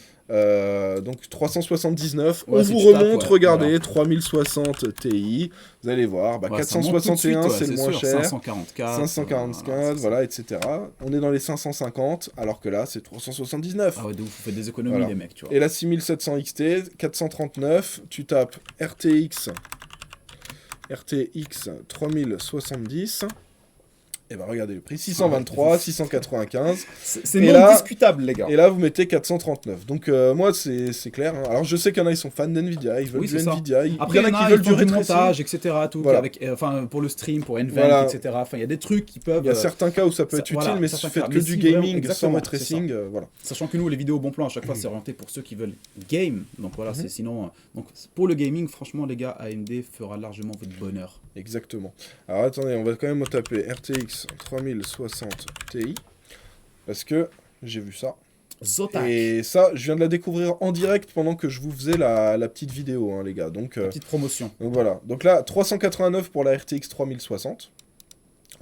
Donc 379. Ouais, On si vous tu tapes, remonte, ouais, regardez, voilà. 3060 Ti. Vous allez voir, bah, Ouais, ça monte tout de 461 suite, ouais, c'est le moins sûr, cher. 544. 545, voilà, etc. On est dans les 550, alors que là c'est 379. Ah ouais, de ouf, vous faites des économies, Voilà. les mecs, tu vois. Et la 6700 XT, 439, tu tapes RTX 3070, et ben regardez le prix, 623, 695, C'est Et non là- discutable, les gars. et là vous mettez 439. Donc moi c'est clair, hein. Alors je sais qu'il y en a, ils sont fans d'NVIDIA, ils veulent Oui, du c'est ça. NVIDIA, Après, il y en a qui veulent du du ray tracing. montage, etc. Tout, Voilà. avec, enfin, pour le stream, pour Nvenc, Voilà. etc. Enfin, il y a des trucs qui peuvent. Il y a certains cas où ça peut ça- être utile, voilà, mais ça si peut vous faites faire. que Mais du si vraiment- gaming sans exactement, ray c'est ça. tracing, voilà. Sachant que nous, les vidéos bon plan, à chaque fois, c'est orienté pour ceux qui veulent game. Donc voilà, Mhm. c'est sinon. Donc pour le gaming, franchement, les gars, AMD fera largement votre bonheur. Exactement. Alors attendez, on va quand même taper RTX 3060 Ti, parce que j'ai vu ça. Zotac. Et ça, je viens de la découvrir en direct pendant que je vous faisais la petite vidéo, hein, les gars. Donc Petite promotion. voilà. Donc là, 389 pour la RTX 3060,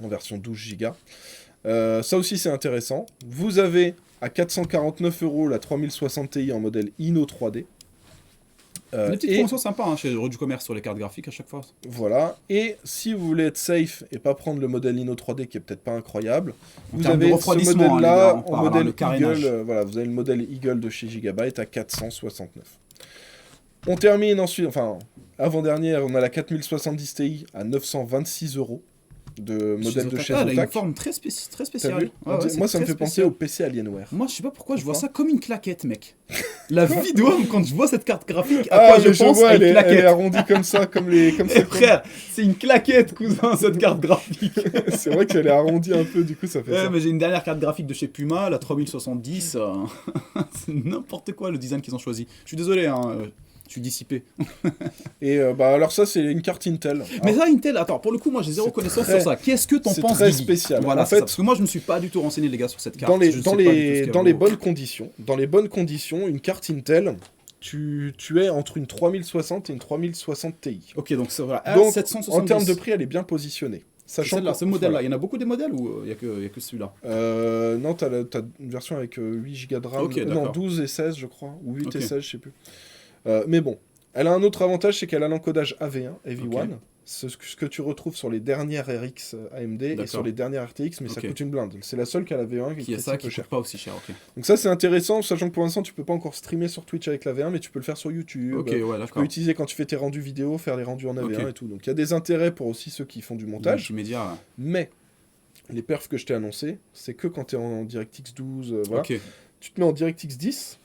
en version 12 Go. Ça aussi, c'est intéressant. Vous avez à 449 € la 3060 Ti en modèle Inno 3D. Des petites et promotions sympas hein, chez Rue du Commerce sur les cartes graphiques à chaque fois. voilà. Et si vous voulez être safe et pas prendre le modèle Inno 3D qui est peut-être pas incroyable, En vous termes de avez ce refroidissement, hein, modèle-là les gars, on en parle, modèle le carénage. Eagle. Voilà, vous avez le modèle Eagle de chez Gigabyte à 469. On termine ensuite, enfin, avant-dernière, on a la 4070 Ti à 926 € de modèle de chez Elle a une Zotac. forme très, très T'as spéciale. vu Ouais, ouais, c'est Moi, ça me très fait penser spécial. au PC Alienware. Moi, je sais pas pourquoi, je vois Pourquoi ça comme une claquette, mec. La vidéo, quand je vois cette carte graphique, à Ah, quoi mais je pense à elle une est claquette. arrondie comme ça, comme les... Comme Eh, ça, frère, c'est une claquette, cousin, cette carte graphique. C'est vrai qu'elle est arrondie un peu, du coup, ça fait Ouais, ça. mais j'ai une dernière carte graphique de chez Puma, la 3070. C'est n'importe quoi le design qu'ils ont choisi. Je suis désolé, hein, je suis dissipé. Et bah alors ça, c'est une carte Intel. Mais Alors, ça, Intel, attends, pour le coup, moi j'ai zéro C'est connaissance très- sur ça. Qu'est-ce que t'en c'est penses, très Guigui spécial. Voilà, En c'est fait, ça, parce que moi je me suis pas du tout renseigné, les gars, sur cette carte. dans les, Je ne dans sais pas du tout ce les, qu'elle dans les vaut. bonnes conditions, une carte Intel, tu es entre une 3060 et une 3060 Ti. Ok, donc ça, voilà. Donc, 770. en termes de prix, elle est bien positionnée. Sachant celle-là, que- ce modèle-là. voilà. Il y en a beaucoup des modèles ou il y a que celui-là? Non, t'as une version avec 8 Go de RAM. Ok, Non, d'accord. 12 et 16, je crois. Ou 8 et Ok. 16, je sais plus. Mais bon, elle a un autre avantage, c'est qu'elle a l'encodage AV1, AV1. Ok. Ce que tu retrouves sur les dernières RX AMD et D'accord. sur les dernières RTX, mais ça Ok. coûte une blinde. C'est la seule qui a la V1 Qui est coûte ça, un qui peu coûte cher. pas aussi cher, ok. Donc ça, c'est intéressant, sachant que pour l'instant, tu peux pas encore streamer sur Twitch avec la V1, mais tu peux le faire sur YouTube. Ok, ouais, Tu peux d'accord. utiliser quand tu fais tes rendus vidéo, faire les rendus en AV1 Ok. et tout. Donc il y a des intérêts pour aussi ceux qui font du montage. Multimédia, Mais les perfs que je t'ai annoncés, c'est que quand tu es en DirectX 12, voilà. ok. Tu te mets en DirectX 10.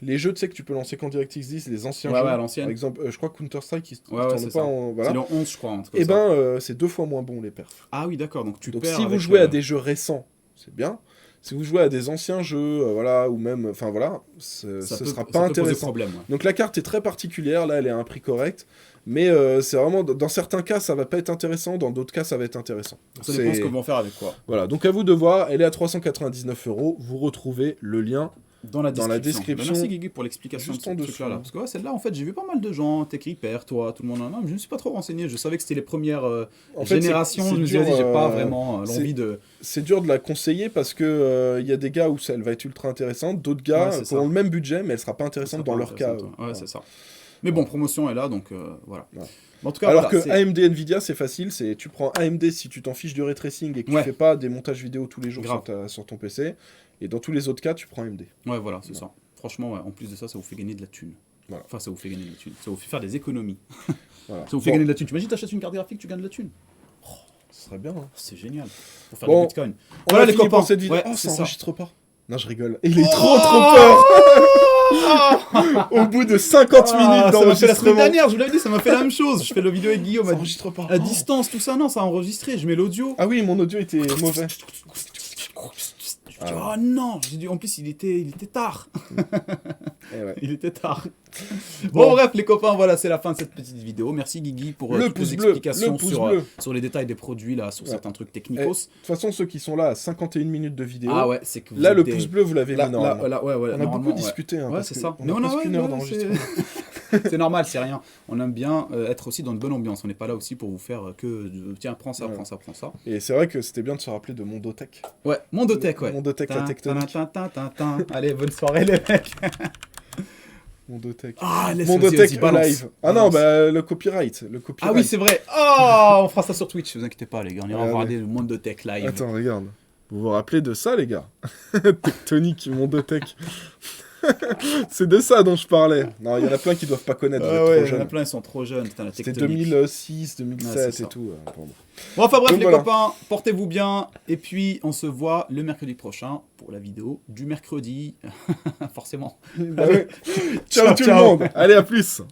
Les jeux, tu sais que tu peux lancer qu'en DirectX 10, les anciens Ouais, jeux. ouais, à l'ancienne. Par exemple, je crois que Counter-Strike, il Ouais, ouais, tourne c'est pas ça. en. Voilà. C'est le 11, je crois, un truc Et comme ça. ben, c'est 2 fois moins bon les perfs. Ah oui, d'accord, donc tu Donc perds si vous avec, jouez à des jeux récents, c'est bien. Si vous jouez à des anciens jeux, voilà, ou même. Enfin voilà, ce ça peut- sera ça pas peut poser intéressant. problème, ouais. Donc la carte est très particulière, là elle est à un prix correct, mais c'est vraiment, dans certains cas ça va pas être intéressant, dans d'autres cas ça va être intéressant. Ça dépend C'est- ce que vont faire avec quoi. Voilà, donc à vous de voir, elle est à 399 €, vous retrouvez le lien. Dans la Dans la description. description, Ben, merci Guigui pour l'explication de juste ce en truc-là. dessous. Là. Parce que ouais, celle-là, en fait, j'ai vu pas mal de gens, t'écris père, toi, tout le monde en a. Mais je me suis pas trop renseigné. Je savais que c'était les premières En fait, générations. c'est Je me suis dur, dit, j'ai pas euh, vraiment c'est- l'envie de. C'est dur de la conseiller parce que il y a des gars où elle va être ultra intéressante, d'autres gars Ouais, c'est qui ça. ont le même budget mais elle sera pas Ça intéressante sera dans pas leur cas. intéressant, ouais, voilà. c'est ça. Mais bon, promotion est là, donc voilà. Ouais. Mais en tout cas, Alors voilà, que c'est- AMD Nvidia c'est facile, c'est tu prends AMD si tu t'en fiches du ray tracing et que Ouais. tu fais pas des montages vidéo tous les jours Grave. sur ton PC, et dans tous les autres cas tu prends AMD. Ouais, voilà, c'est ça. Franchement, ouais, en plus de ça, ça vous fait gagner de la thune. Voilà. Enfin, ça vous fait gagner de la thune. Ça vous fait faire des économies. Voilà. Ça vous fait Bon, gagner de la thune. T'imagines, t'achètes une carte graphique, tu gagnes de la thune. ce serait bien. Hein. C'est génial. Pour faire Bon, du bitcoin. On Voilà, a les fini copains. pour cette vidéo. Ouais, Oh, c'est ça ça. enregistre pas. Non, je rigole. Il est trop peur. Au bout de 50 minutes Ça m'a fait la semaine d'enregistrement. dernière, je vous l'avais dit, ça m'a fait la même chose. Je fais la vidéo avec Guillaume Ça à, enregistre pas. à distance, tout ça. Non, ça a enregistré. Je mets l'audio. Ah oui, mon audio était mauvais. Je dis, oh non. J'ai dit, en plus, il était tard. Eh ouais. Il était tard. Bon. Bon, bref, les copains, voilà, c'est la fin de cette petite vidéo. Merci Guigui pour Le toutes pouce les bleu, explications le pouce sur, bleu. sur les détails des produits, là, sur Ouais. certains trucs De technicos. toute façon, ceux qui sont là à 51 minutes de vidéo, Ah ouais, c'est que vous là, êtes le des- pouce bleu, vous l'avez Là, mis normalement. ouais, On a normalement, beaucoup ouais. discuté. Hein, Ouais, parce c'est que ça. On a presque une heure d'enregistrement. c'est normal, c'est rien. On aime bien être aussi dans une bonne ambiance. On n'est pas là aussi pour vous faire tiens, prends ça, Ouais. prends ça, prends ça. Et c'est vrai que c'était bien de se rappeler de Mondotech. Ouais, Mondotech, ouais. Mondotech, la tectonique. Allez, bonne soirée, les mecs. Mondotech. Ah, laisse Mondotech balance. live. Ah non, bah le copyright. Le copyright. Ah oui, c'est vrai. Oh, on fera ça sur Twitch, vous inquiétez pas, les gars. On ira Regardez. voir des Mondotech live. Attends, regarde. Vous vous rappelez de ça, les gars? Tectonique, Mondotech. C'est de ça dont je parlais. Non, il y en a plein qui doivent pas connaître. Vous êtes Ah ouais, trop il y en a jeunes. plein, ils sont trop jeunes. Putain, la C'était tectonique. 2006, Ouais, 2007 c'est et ça. tout. Pardon. Bon, enfin bref, Donc les voilà. copains, portez-vous bien. Et puis, on se voit le mercredi prochain pour la vidéo du mercredi. Forcément. Bah ouais. Ciao, Ciao tout le ciao. monde. Allez, à plus.